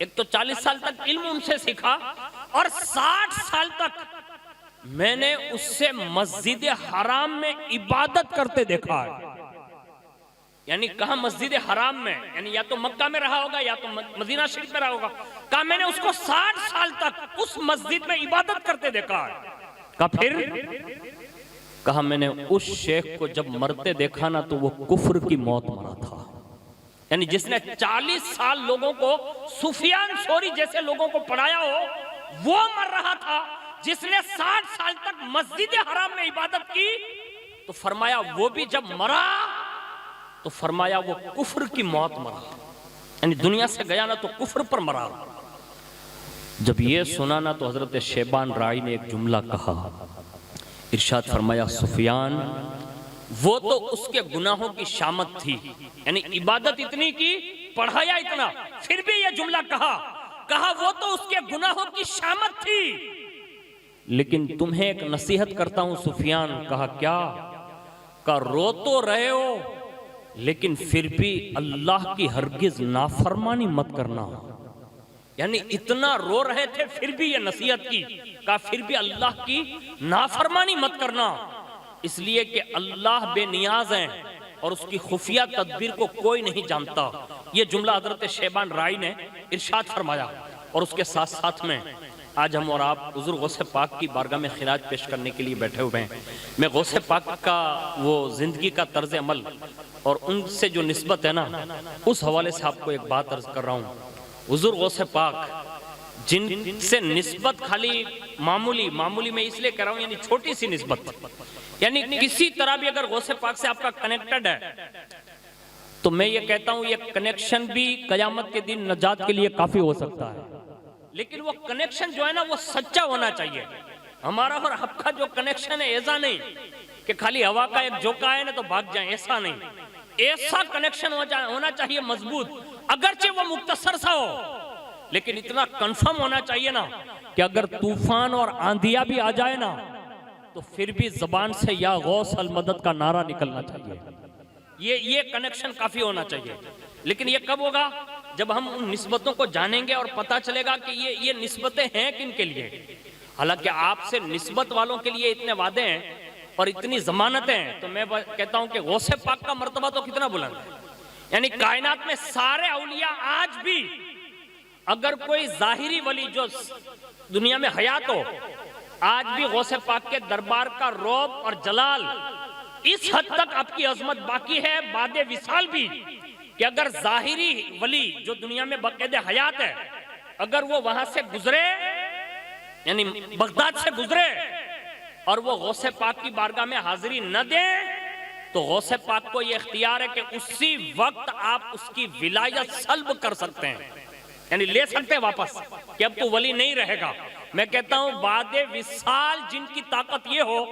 ایک تو 40 سال تک علم ان سے سیکھا، اور 60 سال تک میں نے اس سے مسجد حرام میں عبادت کرتے دیکھا ہے۔ یعنی کہاں؟ مسجد حرام میں، یعنی یا تو مکہ میں رہا ہوگا یا تو مدینہ شریف میں رہا ہوگا۔ کہا میں نے اس کو 60 سال تک اس مسجد میں عبادت کرتے دیکھا ہے۔ کہا پھر؟ کہا میں نے اس شیخ کو جب مرتے دیکھا نا تو وہ کفر کی موت مرا تھا، یعنی جس نے 40 سال لوگوں کو، سفیان ثوری جیسے لوگوں کو پڑھایا ہو، وہ مر رہا تھا۔ جس نے 60 سال تک مسجد حرام میں عبادت کی، تو فرمایا وہ بھی جب مرا تو فرمایا وہ کفر کی موت مرا، یعنی دنیا سے گیا نا تو کفر پر مرا۔ جب یہ سنا نا تو حضرت شیبان راعی نے ایک جملہ کہا، ارشاد فرمایا سفیان وہ تو اس کے گناہوں کی شامت تھی، یعنی عبادت اتنی کی، پڑھایا اتنا، پھر بھی یہ جملہ کہا وہ تو اس کے گناہوں کی شامت تھی، لیکن تمہیں ایک نصیحت کرتا ہوں سفیان۔ کہا کیا؟ کہا رو تو رہے ہو لیکن پھر بھی اللہ کی ہرگز نافرمانی مت کرنا۔ یعنی اتنا رو رہے تھے پھر بھی یہ نصیحت کی، کہا پھر بھی اللہ کی نافرمانی مت کرنا، اس لیے کہ اللہ بے نیاز ہیں اور اس کی خفیہ تدبیر کو کوئی نہیں جانتا۔ یہ جملہ حضرت شیبان راعی نے ارشاد فرمایا، اور اس کے ساتھ ساتھ میں آج ہم اور آپ حضور غوث پاک کی بارگاہ میں خراج پیش کرنے کے لیے بیٹھے ہوئے ہیں۔ میں غوث پاک کا وہ زندگی کا طرز عمل اور ان سے جو نسبت ہے نا، اس حوالے سے آپ کو ایک بات عرض کر رہا ہوں۔ حضور غوث پاک جن سے نسبت خالی معمولی میں اس لیے کہہ رہا ہوں، یعنی چھوٹی سی نسبت، یعنی کسی طرح بھی اگر غوث پاک سے آپ کا کنیکٹڈ ہے تو میں یہ کہتا ہوں یہ کنیکشن بھی قیامت کے دن نجات کے لیے کافی ہو سکتا ہے، لیکن وہ کنیکشن جو ہے نا وہ سچا ہونا چاہیے۔ ہمارا اور آپ کا جو کنیکشن ہے ایسا نہیں کہ خالی ہوا کا ایک جھونکا ہے نا تو بھاگ جائیں، ایسا نہیں، ایسا کنیکشن ہونا چاہیے مضبوط، اگرچہ وہ مختصر سا ہو لیکن اتنا کنفرم ہونا چاہیے نا کہ اگر طوفان اور آندھیا بھی آ جائے نا تو پھر بھی زبان سے یا غوث المدد کا نعرہ نکلنا چاہیے۔ یہ کنیکشن کافی ہونا چاہیے، لیکن یہ کب ہوگا؟ جب ہم ان نسبتوں کو جانیں گے اور پتہ چلے گا کہ یہ نسبتیں ہیں کن کے لیے۔ حالانکہ آپ سے نسبت والوں کے لیے اتنے وعدے ہیں اور اتنی ضمانتیں ہیں، تو میں کہتا ہوں کہ غوث پاک کا مرتبہ تو کتنا بلند ہے، یعنی کائنات میں سارے اولیاء آج بھی اگر کوئی ظاہری ولی جو دنیا میں حیات ہو، آج بھی غوث پاک کے دربار کا رعب اور جلال اس حد تک آپ کی عظمت باقی ہے بعد وصال بھی، کہ اگر ظاہری ولی جو دنیا میں باقاعدہ حیات ہے اگر وہ وہاں سے گزرے، یعنی بغداد سے گزرے اور وہ غوث پاک کی بارگاہ میں حاضری نہ دیں تو غوث پاک کو یہ اختیار ہے کہ اسی وقت آپ اس کی ولایت سلب کر سکتے ہیں، یعنی لے سکتے ہیں واپس کہ اب تو ولی نہیں رہے گا۔ میں کہتا ہوں بعد وصال جن کی طاقت یہ ہو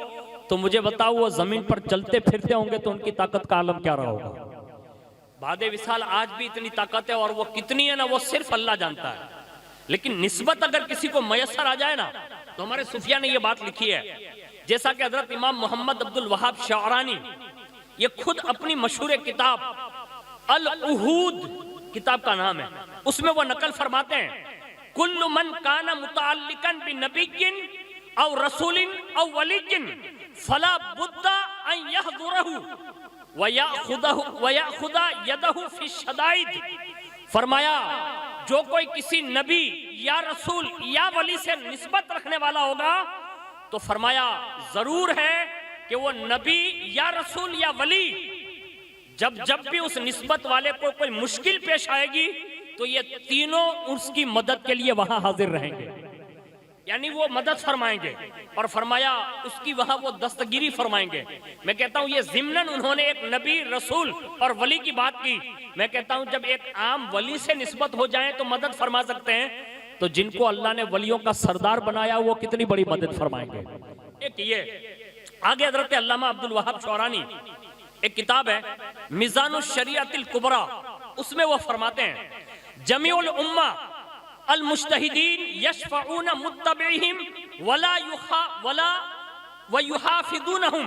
تو مجھے بتاؤ وہ زمین پر چلتے پھرتے ہوں گے تو ان کی طاقت کا عالم کیا رہا ہوگا۔ بعد وصال آج بھی اتنی طاقت ہے اور وہ کتنی ہے نا وہ صرف اللہ جانتا ہے، لیکن نسبت اگر کسی کو میسر آ جائے نا تو ہمارے صوفیہ نے یہ بات لکھی ہے، جیسا کہ حضرت امام محمد عبد الوہاب شعرانی یہ خود اپنی مشہور کتاب العہود کتاب کا نام ہے، اس میں وہ نقل فرماتے ہیں کل من کان متعلقا بنبی او رسول او ولی فلا بد ان یحضرہ ویأخذ یدہ فی الشدائد. فرمایا جو کوئی کسی نبی یا رسول یا ولی سے نسبت رکھنے والا ہوگا تو فرمایا ضرور ہے کہ وہ نبی یا رسول یا ولی جب بھی اس نسبت والے کو کوئی مشکل پیش آئے گی تو یہ تینوں اس کی مدد کے لیے وہاں حاضر رہیں گے، یعنی وہ مدد فرمائیں گے. اور فرمایا اس کی وہاں وہ دستگیری فرمائیں گے. میں کہتا ہوں یہ ضمناً انہوں نے ایک نبی رسول اور ولی کی بات کی. میں کہتا ہوں جب ایک عام ولی سے نسبت ہو جائیں تو مدد فرما سکتے ہیں، تو جن کو اللہ نے ولیوں کا سردار بنایا وہ کتنی بڑی مدد فرمائیں گے. ایک یہ آگے حضرت علامہ عبد الوہاب شعرانی ایک کتاب ہے میزان الشریعت الکبریٰ، اس میں وہ فرماتے ہیں جمیع الامہ المجتہدین یشفعون متبعہم ولا ویحافظونہم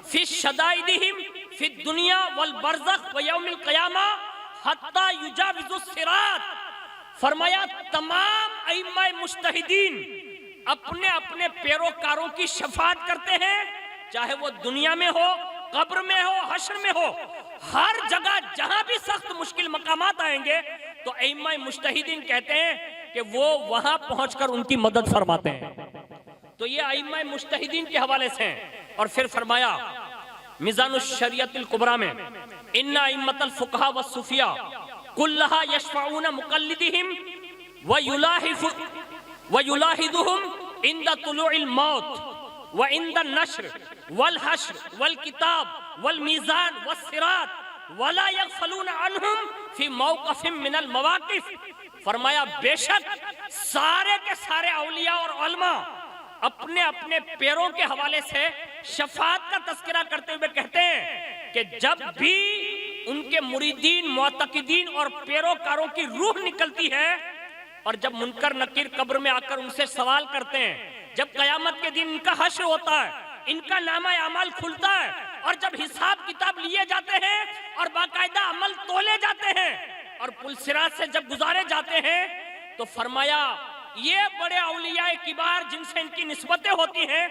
فی الشدائدہم فی الدنیا والبرزخ ویوم القیامہ حتی یجاوز الصراط. فرمایا تمام ائمہ مجتہدین اپنے اپنے پیروکاروں کی شفاعت کرتے ہیں، چاہے وہ دنیا میں ہو، قبر میں ہو، حشر میں ہو، ہر جگہ جہاں بھی سخت مشکل مقامات آئیں گے تو ائمہ مجتہدین کہتے ہیں کہ وہ وہاں پہنچ کر ان کی مدد فرماتے ہیں. تو یہ ائمہ مجتہدین کے حوالے سے ہیں. اور پھر فرمایا میزان الشریعت الکبریٰ میں ان ائمۃ الفقہاء والصوفیاء کلھا یشفعون مقلدہم ویلاحظہم عند طلوع الموت وعند النشر والحشر والکتاب والمیزان والصراط ولا یغفلون عنہم فی موقف من المواقف. فرمایا بے شک سارے کے سارے اولیاء اور علماء اپنے اپنے پیروں کے حوالے سے شفاعت کا تذکرہ کرتے ہوئے کہتے ہیں کہ جب بھی ان کے مریدین، معتقدین اور پیروکاروں کی روح نکلتی ہے اور جب منکر نکیر قبر میں آ کر ان سے سوال کرتے ہیں، جب قیامت کے دن ان کا حشر ہوتا ہے، ان کا نامہ اعمال کھلتا ہے اور جب حساب کتاب لیے جاتے ہیں اور باقاعدہ عمل تولے جاتے ہیں اور پل صراط سے جب گزارے جاتے ہیں، تو فرمایا یہ بڑے اولیاء کبار جن سے ان کی نسبتیں ہوتی ہیں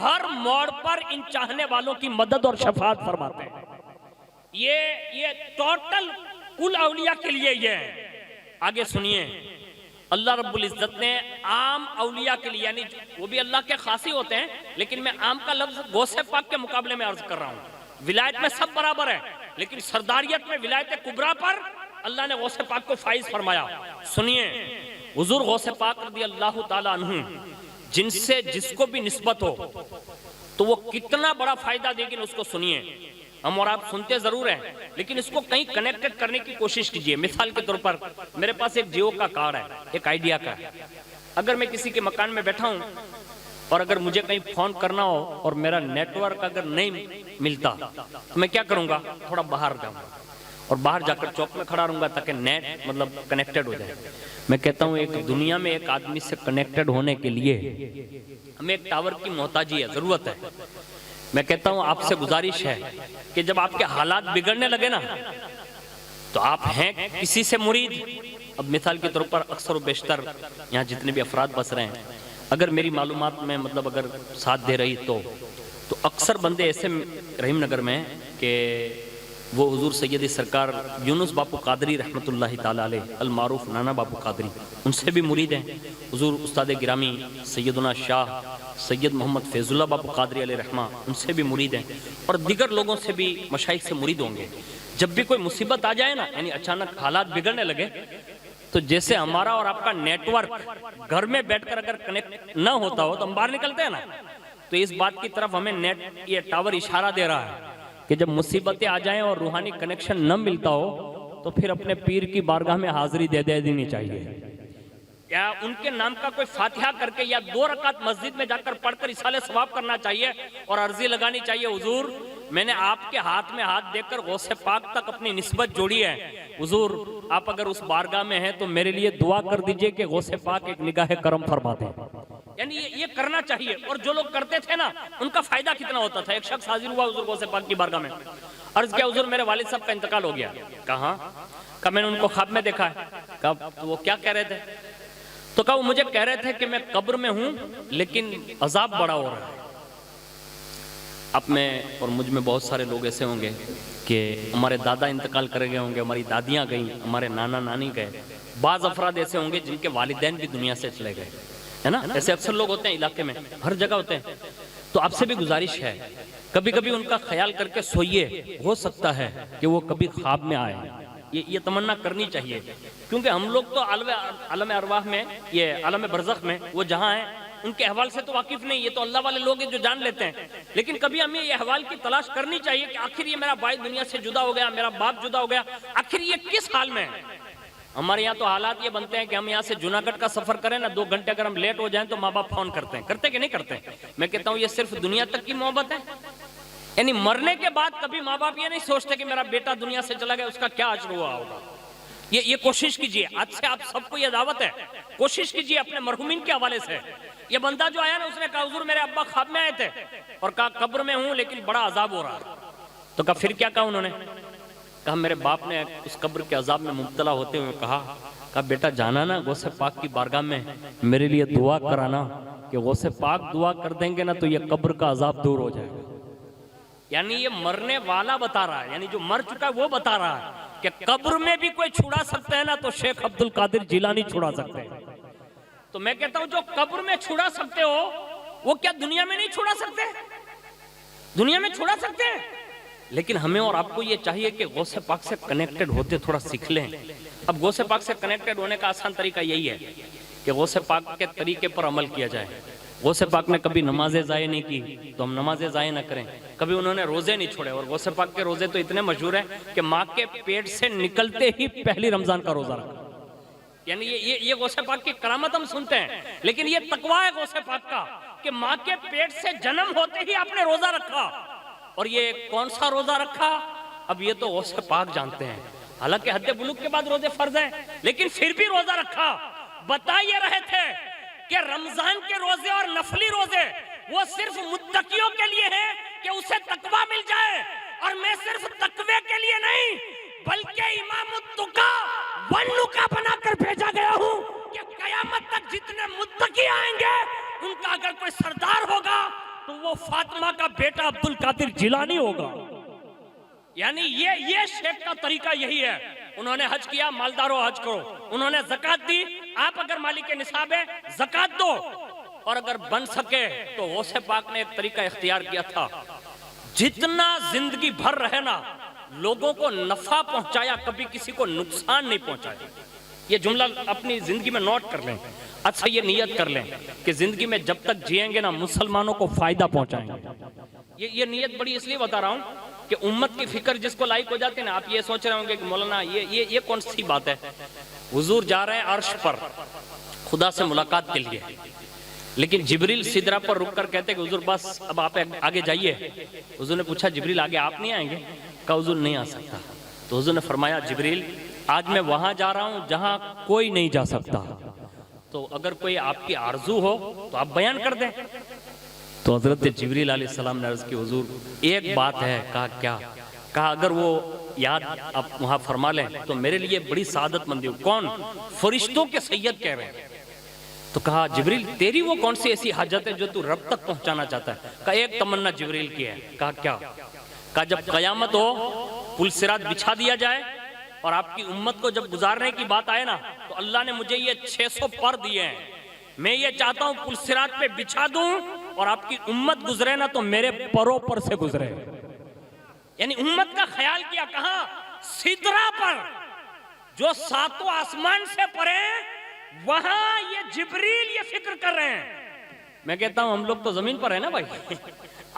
ہر موڑ پر ان چاہنے والوں کی مدد اور شفاعت فرماتے ہیں. یہ ٹوٹل کل اولیاء کے لیے یہ ہے. آگے سنیے اللہ رب العزت نے عام اولیاء کے لیے، یعنی وہ بھی اللہ کے خاص ہی ہوتے ہیں لیکن میں عام کا لفظ غوث پاک کے مقابلے میں عرض کر رہا ہوں. ولایت میں سب برابر ہے لیکن سرداریت میں ولایت کبریٰ پر اللہ نے غوث پاک کو فائز فرمایا. سنیے حضور غوث پاک رضی اللہ تعالی عنہ جن سے جس کو بھی نسبت ہو تو وہ کتنا بڑا فائدہ دے گی اس کو سنیے. ہم اور آپ سنتے ضرور ہیں لیکن اس کو کہیں کنیکٹڈ کرنے کی کوشش کیجئے. مثال کے طور پر میرے پاس ایک جیو کا کارڈ ہے، ایک آئیڈیا کا ہے. اگر میں کسی کے مکان میں بیٹھا ہوں اور اگر مجھے کہیں فون کرنا ہو اور میرا نیٹ ورک اگر نہیں ملتا تو میں کیا کروں گا؟ تھوڑا باہر جاؤں گا اور باہر جا کر چوک میں کھڑا رہوں گا تاکہ نیٹ کنیکٹڈ ہو جائے. میں کہتا ہوں ایک دنیا میں ایک آدمی سے کنیکٹڈ ہونے کے لیے ہمیں ایک ٹاور کی محتاجی ہے، ضرورت ہے. میں کہتا ہوں آپ سے گزارش ہے کہ جب آپ کے حالات بگڑنے لگے نا تو آپ ہیں کسی سے مرید. اب مثال کے طور پر اکثر و بیشتر یہاں جتنے بھی افراد بس رہے ہیں، اگر میری معلومات میں اگر ساتھ دے رہی تو اکثر بندے ایسے رحیم نگر میں کہ وہ حضور سیدی سرکار یونس باپو قادری رحمت اللہ تعالی علیہ المعروف نانا باپو قادری، ان سے بھی مرید ہیں. حضور استاد گرامی سیدنا شاہ سید محمد فیض اللہ باپو قادری علیہ رحمہ ان سے بھی مرید ہیں اور دیگر لوگوں سے بھی مشائخ سے مرید ہوں گے. جب بھی کوئی مصیبت آ جائے نا، یعنی اچانک حالات بگڑنے لگے، تو جیسے ہمارا اور آپ کا نیٹ ورک گھر میں بیٹھ کر اگر کنیکٹ نہ ہوتا ہو تو ہم باہر نکلتے ہیں نا، تو اس بات کی طرف ہمیں یہ ٹاور اشارہ دے رہا ہے کہ جب مصیبتیں آ جائیں اور روحانی کنیکشن نہ ملتا ہو تو پھر اپنے پیر کی بارگاہ میں حاضری دے دینی چاہیے، یا ان کے نام کا کوئی فاتحہ کر کے یا 2 رکعت مسجد میں جا کر پڑھ کر اصالہ ثواب کرنا چاہیے اور عرضی لگانی چاہیے، حضور میں نے آپ کے ہاتھ میں ہاتھ دے کر غوث پاک تک اپنی نسبت جوڑی ہے، حضور آپ اگر اس بارگاہ میں ہیں تو میرے لیے دعا کر دیجئے کہ غوث پاک ایک نگاہ کرم فرما دیں. یعنی یہ کرنا چاہیے. اور جو لوگ کرتے تھے نا ان کا فائدہ کتنا ہوتا تھا. ایک شخص حاضر ہوا حضور غوث پاک کی بارگاہ میں، عرض کیا حضور میرے والد صاحب کا انتقال ہو گیا. کہاں؟ کہا میں نے ان کو خواب میں دیکھا ہے. کہا وہ کیا کہہ رہے تھے؟ تو کہا وہ مجھے کہہ رہے تھے کہ میں قبر میں ہوں لیکن عذاب بڑا ہو رہا ہے. اب میں اور مجھ میں بہت سارے لوگ ایسے ہوں گے کہ ہمارے دادا انتقال کر گئے ہوں گے, ہماری دادیاں گئیں, ہمارے نانا نانی گئے, بعض افراد ایسے ہوں گے جن کے والدین بھی دنیا سے چلے گئے, ہے نا. ایسے اکثر لوگ ہوتے ہیں علاقے میں, ہر جگہ ہوتے ہیں. تو آپ سے بھی گزارش ہے کبھی کبھی ان کا خیال کر کے سوئیے, ہو سکتا ہے کہ وہ کبھی خواب میں آئے. یہ تمنا کرنی چاہیے, کیونکہ ہم لوگ تو عالم ارواح میں, یہ عالم برزخ میں, وہ جہاں ہیں ان کے احوال سے تو واقف نہیں, یہ تو اللہ والے لوگ ہیں جو جان لیتے ہیں. لیکن کبھی ہمیں یہ احوال کی تلاش کرنی چاہیے کہ آخر یہ میرا بھائی دنیا سے جدا ہو گیا, میرا باپ جدا ہو گیا, آخر یہ کس حال میں ہے. ہمارے یہاں تو حالات یہ بنتے ہیں کہ ہم یہاں سے جوناگڑھ کا سفر کریں نا, 2 گھنٹے اگر ہم لیٹ ہو جائیں تو ماں باپ فون کرتے کہ نہیں کرتے. میں کہتا ہوں یہ صرف دنیا تک کی محبت ہے, یعنی مرنے کے بعد کبھی ماں باپ یہ نہیں سوچتے کہ میرا بیٹا دنیا سے چلا گیا, اس کا کیا اجر ہوا ہوگا. یہ کوشش کیجئے, آج سے آپ سب کو یہ دعوت ہے, کوشش کیجئے اپنے مرحومین کے حوالے سے. یہ بندہ جو آیا نا, اس نے کہا حضور میرے ابا خواب میں آئے تھے اور کہا قبر میں ہوں لیکن بڑا عذاب ہو رہا ہے. تو کہا پھر کیا کہا انہوں نے؟ کہا میرے باپ نے اس قبر کے عذاب میں مبتلا ہوتے ہوئے کہا بیٹا جانا نا غوث پاک کی بارگاہ میں میرے لیے دعا کرانا, کہ غوث پاک دعا کر دیں گے نا تو یہ قبر کا عذاب دور ہو جائے گا. یعنی یہ مرنے والا بتا رہا ہے, یعنی جو مر چکا ہے وہ بتا رہا ہے کہ قبر میں بھی کوئی چھڑا سکتا ہے نا تو شیخ عبد القادر جیلانی چھڑا سکتے ہیں. تو میں کہتا ہوں جو قبر میں چھڑا سکتے ہو وہ کیا دنیا میں نہیں چھڑا سکتے؟ دنیا میں چھڑا سکتے ہیں. لیکن ہمیں اور آپ کو یہ چاہیے کہ غوث پاک سے کنیکٹڈ ہوتے تھوڑا سیکھ لیں. اب غوث پاک سے کنیکٹڈ ہونے کا آسان طریقہ یہی ہے کہ غوث پاک کے طریقے پر عمل کیا جائے. غوث پاک نے کبھی نمازیں ضائع نہیں کی تو ہم نمازیں ضائع نہ کریں. کبھی انہوں نے روزے نہیں چھوڑے, اور غوث پاک کے روزے تو اتنے مشہور ہیں کہ ماں کے پیٹ سے نکلتے ہی پہلی رمضان کا روزہ رکھا. یعنی یہ غوث پاک کی کرامت ہم سنتے ہیں, لیکن یہ تقویٰ ہے غوث پاک کا کہ ماں کے پیٹ سے جنم ہوتے ہی آپ نے روزہ رکھا. اور یہ کون سا روزہ رکھا اب یہ تو غوث پاک جانتے ہیں. حالانکہ حد بلوغ کے بعد روزے فرض ہیں, لیکن پھر بھی روزہ رکھا. بتا یہ رہے تھے کہ رمضان کے روزے اور نفلی روزے وہ صرف متقیوں کے لیے ہیں کہ اسے تقویٰ مل جائے, اور میں صرف تقوی کے لیے نہیں بلکہ امام التقیٰ والنقیٰ بنا کر بھیجا گیا ہوں کہ قیامت تک جتنے متقی آئیں گے ان کا اگر کوئی سردار ہوگا تو وہ فاطمہ کا بیٹا عبد القادر جیلانی ہوگا. یعنی یہ شیخ کا طریقہ یہی ہے. انہوں نے حج کیا, مالداروں حج کرو. انہوں نے زکات دی, آپ اگر مالک نصاب ہے زکات دو. اور اگر بن سکے تو غوث پاک نے ایک طریقہ اختیار کیا تھا, جتنا زندگی بھر رہے نا لوگوں کو نفع پہنچایا, کبھی کسی کو نقصان نہیں پہنچایا. یہ جملہ اپنی زندگی میں نوٹ کر لیں, اچھا یہ نیت کر لیں کہ زندگی میں جب تک جئیں گے نا مسلمانوں کو فائدہ پہنچائیں گے. یہ نیت بڑی اس لیے بتا رہا ہوں کہ امت کی فکر جس کو لائق ہو جاتی ہے نا, آپ یہ سوچ رہے ہوں گے کہ مولانا یہ کون سی بات ہے. حضور جا رہے ہیں عرش پر خدا سے ملاقات کے لیے, لیکن جبریل سدرہ پر رک کر کہتے کہ حضور بس اب آپ آگے جائیے. حضور نے پوچھا جبریل آگے آپ نہیں آئیں گے؟ کہا حضور نہیں آ سکتا. تو حضور نے فرمایا جبریل آج میں وہاں جا رہا ہوں جہاں کوئی نہیں جا سکتا, تو اگر کوئی آپ کی آرزو ہو تو آپ بیان کر دیں. تو حضرت جبریل علیہ السلام نے عرض کی حضور ایک بات ہے. کہا کیا؟ کہا اگر وہ یاد آپ وہاں فرما لیں تو میرے لیے بڑی سعادت مندی ہو. کون؟ فرشتوں کے سید کہہ رہے ہیں. تو کہا جبریل تیری وہ کون سی ایسی حاجت ہے جو تو رب تک پہنچانا چاہتا ہے؟ کہا ایک تمنا جبریل کی ہے. کہا کیا؟ کہا جب قیامت ہو پل صراط بچھا دیا جائے اور آپ کی امت کو جب گزارنے کی بات آئے نا تو اللہ نے مجھے یہ 600 پر دیے ہیں, میں یہ چاہتا ہوں پل صراط پہ بچھا دوں اور آپ کی امت گزرے نا تو میرے پروں پر سے گزرے. یعنی امت کا خیال کیا, کہاں؟ سدرہ پر جو 7 آسمان سے پرے, وہاں یہ جبریل یہ فکر کر رہے ہیں. میں کہتا ہوں ہم لوگ تو زمین پر ہیں نا بھائی,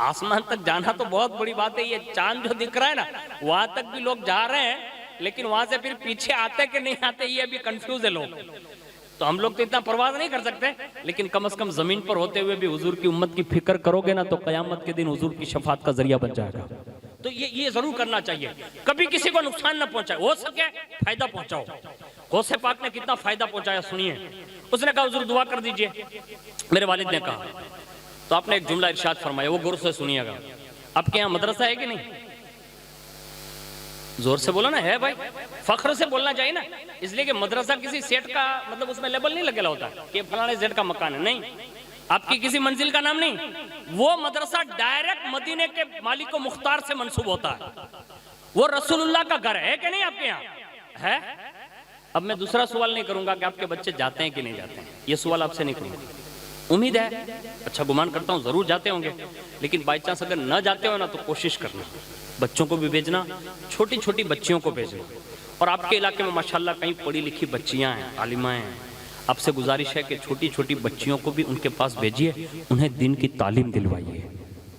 آسمان تک جانا تو بہت بڑی بات ہے. یہ چاند جو دکھ رہا ہے نا وہاں تک بھی لوگ جا رہے ہیں, لیکن وہاں سے پھر پیچھے آتے کہ نہیں آتے یہ ابھی کنفیوز ہے لوگ. تو ہم لوگ تو اتنا پرواز نہیں کر سکتے, لیکن کم از کم زمین پر ہوتے ہوئے بھی حضور کی امت کی فکر کرو گے نا تو قیامت کے دن حضور کی شفاعت کا ذریعہ بن جائے گا. تو یہ ضرور کرنا چاہیے, کبھی کسی کو نقصان نہ پہنچائے, ہو سکے فائدہ پہنچاؤ. غوث پاک نے کتنا فائدہ پہنچایا سنیے. اس نے کہا حضور دعا کر دیجئے. میرے والد نے کہا, تو آپ نے ایک جملہ ارشاد فرمایا, وہ غور سے سنیے گا. آپ کے یہاں مدرسہ ہے کہ نہیں؟ زور سے بولو نا، ہے بھائی، فخر سے بولنا چاہیے نا، اس لیے کہ مدرسہ کسی سیٹ کا مطلب اس میں لیبل نہیں لگا ہوتا کہ فلانے سیٹ کا مکان ہے، نہیں، آپ کی کسی منزل کا نام نہیں، وہ مدرسہ ڈائریکٹ مدینے کے مالک و مختار سے منسوب ہوتا ہے، وہ رسول اللہ کا گھر ہے کہ نہیں آپ کے یہاں ہے؟ اب میں دوسرا سوال نہیں کروں گا کہ آپ کے بچے جاتے ہیں کہ نہیں جاتے ہیں، یہ سوال آپ سے نہیں کروں گا، امید ہے، اچھا گمان کرتا ہوں ضرور جاتے ہوں گے، لیکن بائی چانس اگر نہ جاتے ہو نا تو کوشش کرنا، بچوں کو بھی بھیجنا، چھوٹی چھوٹی بچیوں کو بھیجنا، اور آپ کے علاقے میں ماشاءاللہ کہیں پڑھی لکھی بچیاں ہیں، عالمہ ہیں، آپ سے گزارش ہے کہ چھوٹی چھوٹی بچیوں کو بھی ان کے پاس بھیجیے، انہیں دین کی تعلیم دلوائیے۔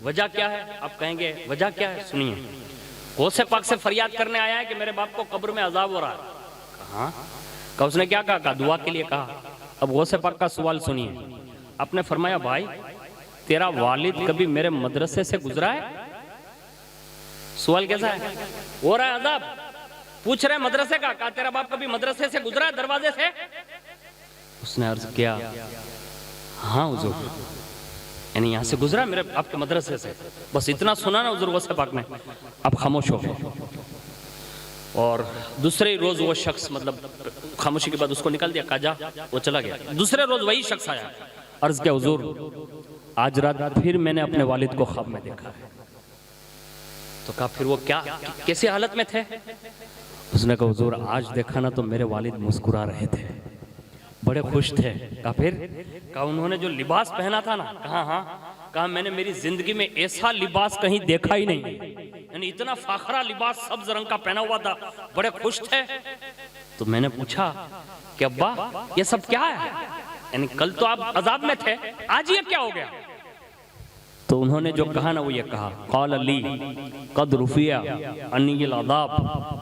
وجہ کیا ہے؟ آپ کہیں گے وجہ کیا ہے؟ سنیے، غوث پاک سے فریاد کرنے آیا ہے کہ میرے باپ کو قبر میں عذاب ہو رہا ہے، کہاں؟ کہ اس نے کیا کہا؟ دعا کے لیے کہا۔ اب غوث پاک کا سوال سنیے، آپ نے فرمایا بھائی تیرا والد کبھی میرے مدرسے سے گزرا ہے؟ سوال کیسا ہے؟ ہو رہا ہے عذاب، پوچھ رہے ہیں مدرسے کا، کہا تیرا باپ کبھی مدرسے سے گزرا ہے دروازے سے؟ اس نے عرض کیا ہاں حضور، یعنی یہاں سے گزرا میرے آپ کے مدرسے سے، بس اتنا سنا نا حضور غوث پاک نے، اب خاموش ہو گئے۔ اور دوسرے روز وہ شخص مطلب خاموشی کے بعد اس کو نکال دیا، کہا جا، وہ چلا گیا۔ دوسرے روز وہی شخص آیا، عرض کیا حضور آج رات پھر میں نے اپنے والد کو خواب میں دیکھا ہے۔ تو کہا پھر وہ کیا کیسی حالت میں تھے؟ اس نے کہا حضور آج دیکھا نا تو میرے والد مسکرا رہے تھے، بڑے خوش تھے۔ کہا پھر؟ کہا انہوں نے جو لباس پہنا تھا نا، کہا ہاں، کہا میں نے میری زندگی میں ایسا لباس کہیں دیکھا ہی نہیں، یعنی اتنا فاخرہ لباس سبز رنگ کا پہنا ہوا تھا، بڑے خوش تھے۔ تو میں نے پوچھا کہ ابا یہ سب کیا ہے؟ یعنی کل تو آپ عذاب میں تھے، آج یہ کیا ہو گیا؟ تو انہوں نے جو کہا نا وہ یہ کہا، قال لی قد رفع عنی العذاب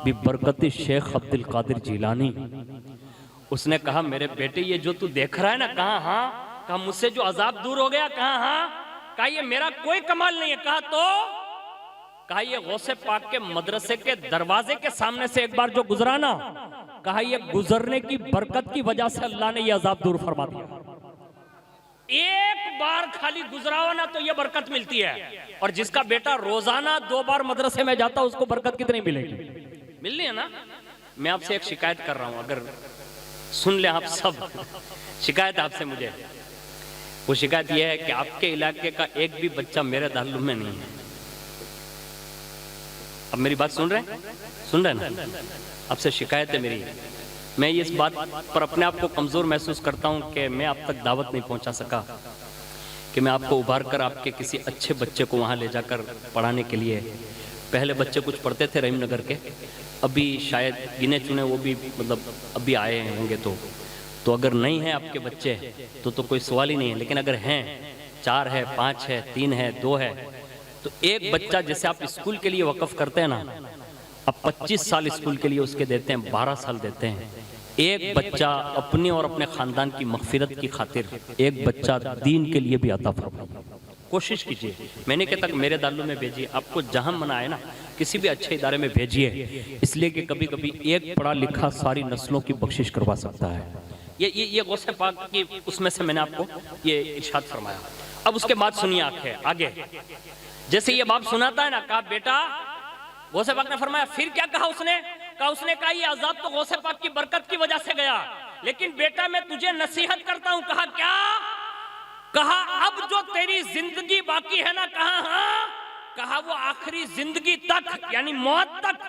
ببرکت شیخ عبد القادر جیلانی۔ اس نے کہا میرے بیٹے یہ جو تو دیکھ رہا ہے نا، کہا ہاں، کہا مجھ سے جو عذاب دور ہو گیا، کہا ہاں، کہا یہ میرا کوئی کمال نہیں ہے، کہا تو؟ کہا یہ غوث پاک کے مدرسے کے دروازے کے سامنے سے ایک بار جو گزرا نا، کہا یہ گزرنے کی برکت کی وجہ سے اللہ نے یہ عذاب دور فرما دیا۔ ایک بار خالی گزرا ہو نا تو یہ برکت ملتی ہے، اور جس کا بیٹا روزانہ 2 بار مدرسے میں جاتا اس کو برکت کتنی ملے گی؟ ملنی ہے نا۔ میں آپ سے ایک شکایت کر رہا ہوں، اگر سن لیں آپ سب، شکایت آپ سے مجھے، وہ شکایت یہ ہے کہ آپ کے علاقے کا ایک بھی بچہ میرے دارالعلوم میں نہیں ہے۔ اب میری بات سن رہے ہیں؟ سن رہے ہیں نا؟ آپ سے شکایت ہے میری، میں اس بات پر اپنے آپ کو کمزور محسوس کرتا ہوں کہ میں آپ تک دعوت نہیں پہنچا سکا، کہ میں آپ کو ابھار کر آپ کے کسی اچھے بچے کو وہاں لے جا کر پڑھانے کے لیے۔ پہلے بچے کچھ پڑھتے تھے رحیم نگر کے، ابھی شاید گنے چنے وہ بھی مطلب ابھی آئے ہوں گے، تو اگر نہیں ہیں آپ کے بچے تو کوئی سوال ہی نہیں ہے، لیکن اگر ہیں، 4 ہے، 5 ہے، 3 ہے، 2 ہے، تو ایک بچہ جیسے آپ اسکول کے لیے وقف کرتے ہیں نا، اب 25 سال اسکول کے لیے اس کے دیتے ہیں، 12 سال دیتے ہیں، ایک بچہ اپنے اور اپنے خاندان کی مغفرت کی خاطر ایک بچہ دین کے لیے بھی عطا فرمائے۔ کوشش کیجئے، میں نے کہتا کہ میرے دارالعلوم میں بھیجیے، آپ کو جہاں من آئے نا کسی بھی اچھے ادارے میں بھیجیے، اس لیے کہ کبھی کبھی ایک پڑھا لکھا ساری نسلوں کی بخشش کروا سکتا ہے۔ یہ غوث پاک کی اس میں سے میں نے آپ کو یہ ارشاد فرمایا۔ اب اس کے بعد سنیے آگے، جیسے یہ باپ سناتا ہے نا، کہا بیٹا، غوث پاک نے فرمایا پھر کیا کہا اس نے؟ کہا یہ عذاب تو غوث پاک کی برکت کی وجہ سے گیا، لیکن بیٹا میں تجھے نصیحت کرتا ہوں۔ کہا کیا؟ کہا اب جو تیری زندگی باقی ہے نا، کہا ہاں، کہا وہ آخری زندگی تک یعنی موت تک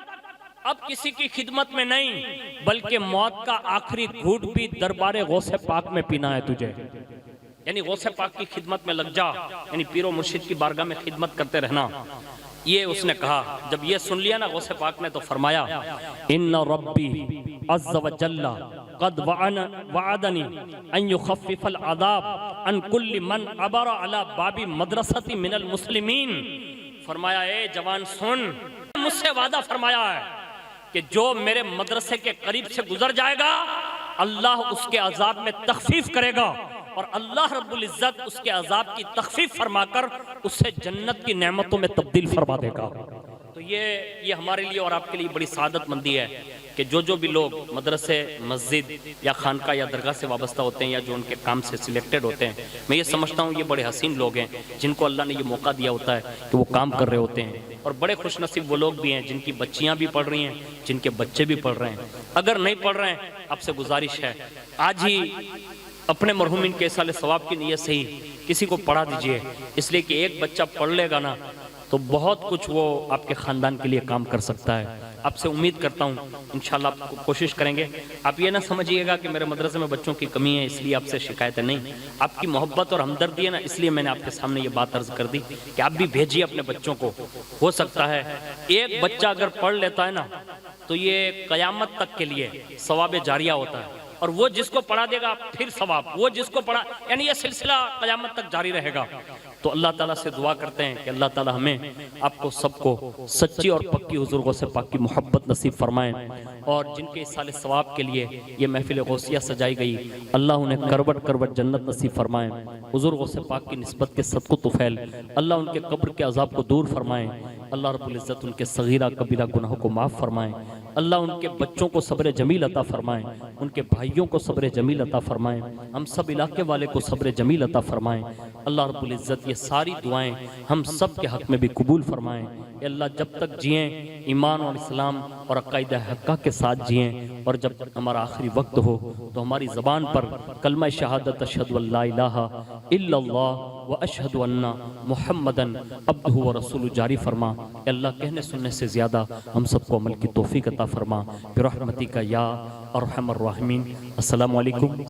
اب کسی کی خدمت میں نہیں، بلکہ موت کا آخری گھونٹ بھی دربار غوث پاک میں پینا ہے تجھے، یعنی غوث پاک کی خدمت میں لگ جا، یعنی پیر و مرشد کی بارگاہ میں خدمت کرتے رہنا۔ یہ اس نے کہا، جب یہ سن لیا نا غوث پاک نے تو فرمایا ان ربی عز وجل قد وعدنی ان یخفف العذاب عن کل من عبر علی باب مدرستی من المسلمین۔ فرمایا اے جوان سن، مجھ سے وعدہ فرمایا ہے کہ جو میرے مدرسے کے قریب سے گزر جائے گا اللہ اس کے عذاب میں تخفیف کرے گا، اور اللہ رب العزت اس کے عذاب کی تخفیف فرما کر اسے جنت کی نعمتوں میں تبدیل فرما دے گا۔ تو یہ ہمارے لیے اور آپ کے لیے بڑی سعادت مندی ہے کہ جو بھی لوگ مدرسے، مسجد یا خانقاہ یا درگاہ سے وابستہ ہوتے ہیں یا جو ان کے کام سے سلیکٹڈ ہوتے ہیں، میں یہ سمجھتا ہوں یہ بڑے حسین لوگ ہیں جن کو اللہ نے یہ موقع دیا ہوتا ہے کہ وہ کام کر رہے ہوتے ہیں، اور بڑے خوش نصیب وہ لوگ بھی ہیں جن کی بچیاں بھی پڑھ رہی ہیں، جن کے بچے بھی پڑھ رہے ہیں۔ اگر نہیں پڑھ رہے ہیں، آپ سے گزارش ہے آج ہی اپنے مرحومین کے ایصال ثواب کی نیت سے ہی کسی کو پڑھا دیجئے، اس لیے کہ ایک بچہ پڑھ لے گا نا تو بہت کچھ وہ آپ کے خاندان کے لیے کام کر سکتا ہے۔ آپ سے امید کرتا ہوں انشاءاللہ آپ کوشش کریں گے۔ آپ یہ نہ سمجھیے گا کہ میرے مدرسے میں بچوں کی کمی ہے اس لیے آپ سے شکایت ہے، نہیں، آپ کی محبت اور ہمدردی ہے نا، اس لیے میں نے آپ کے سامنے یہ بات عرض کر دی کہ آپ بھی بھیجیے اپنے بچوں کو۔ ہو سکتا ہے ایک بچہ اگر پڑھ لیتا ہے نا تو یہ قیامت تک کے لیے ثواب جاریہ ہوتا ہے، اور وہ جس کو پڑھا دے گا پھر ثواب، وہ جس کو پڑھا، یعنی یہ سلسلہ قیامت تک جاری رہے گا۔ تو اللہ تعالیٰ سے دعا کرتے ہیں کہ اللہ تعالیٰ ہمیں آپ کو سب کو سچی اور پکی حضور غوث پاک کی محبت نصیب فرمائیں، اور جن کے ایصال ثواب کے لیے یہ محفل غوثیہ سجائی گئی اللہ انہیں کروٹ کروٹ جنت نصیب فرمائیں، حضور غوث پاک کی نسبت کے صدق و طفیل اللہ ان کے قبر کے عذاب کو دور فرمائیں، اللہ رب العزت ان کے صغیرہ کبیرہ گناہوں کو معاف فرمائیں، اللہ ان کے بچوں کو صبر جمیل عطا فرمائیں، ان کے بھائیوں کو صبر جمیل عطا فرمائیں، ہم سب علاقے والے کو صبر جمیل عطا فرمائیں۔ اللہ رب العزت یہ ساری دعائیں ہم سب کے حق میں بھی قبول فرمائیں۔ اے اللہ جب تک جئیں ایمان اور اسلام اور عقائد حقہ کے ساتھ جئیں، اور جب ہمارا آخری وقت ہو تو ہماری زبان پر کلمہ شہادت اشہد ان لا الہ الا اللہ واشہد ان محمدن عبدہ ورسولہ جاری فرما۔ اے اللہ کہنے سننے سے زیادہ ہم سب کو عمل کی توفیق عطا فرما برحمتک یا ارحم الراحمین۔ السلام علیکم۔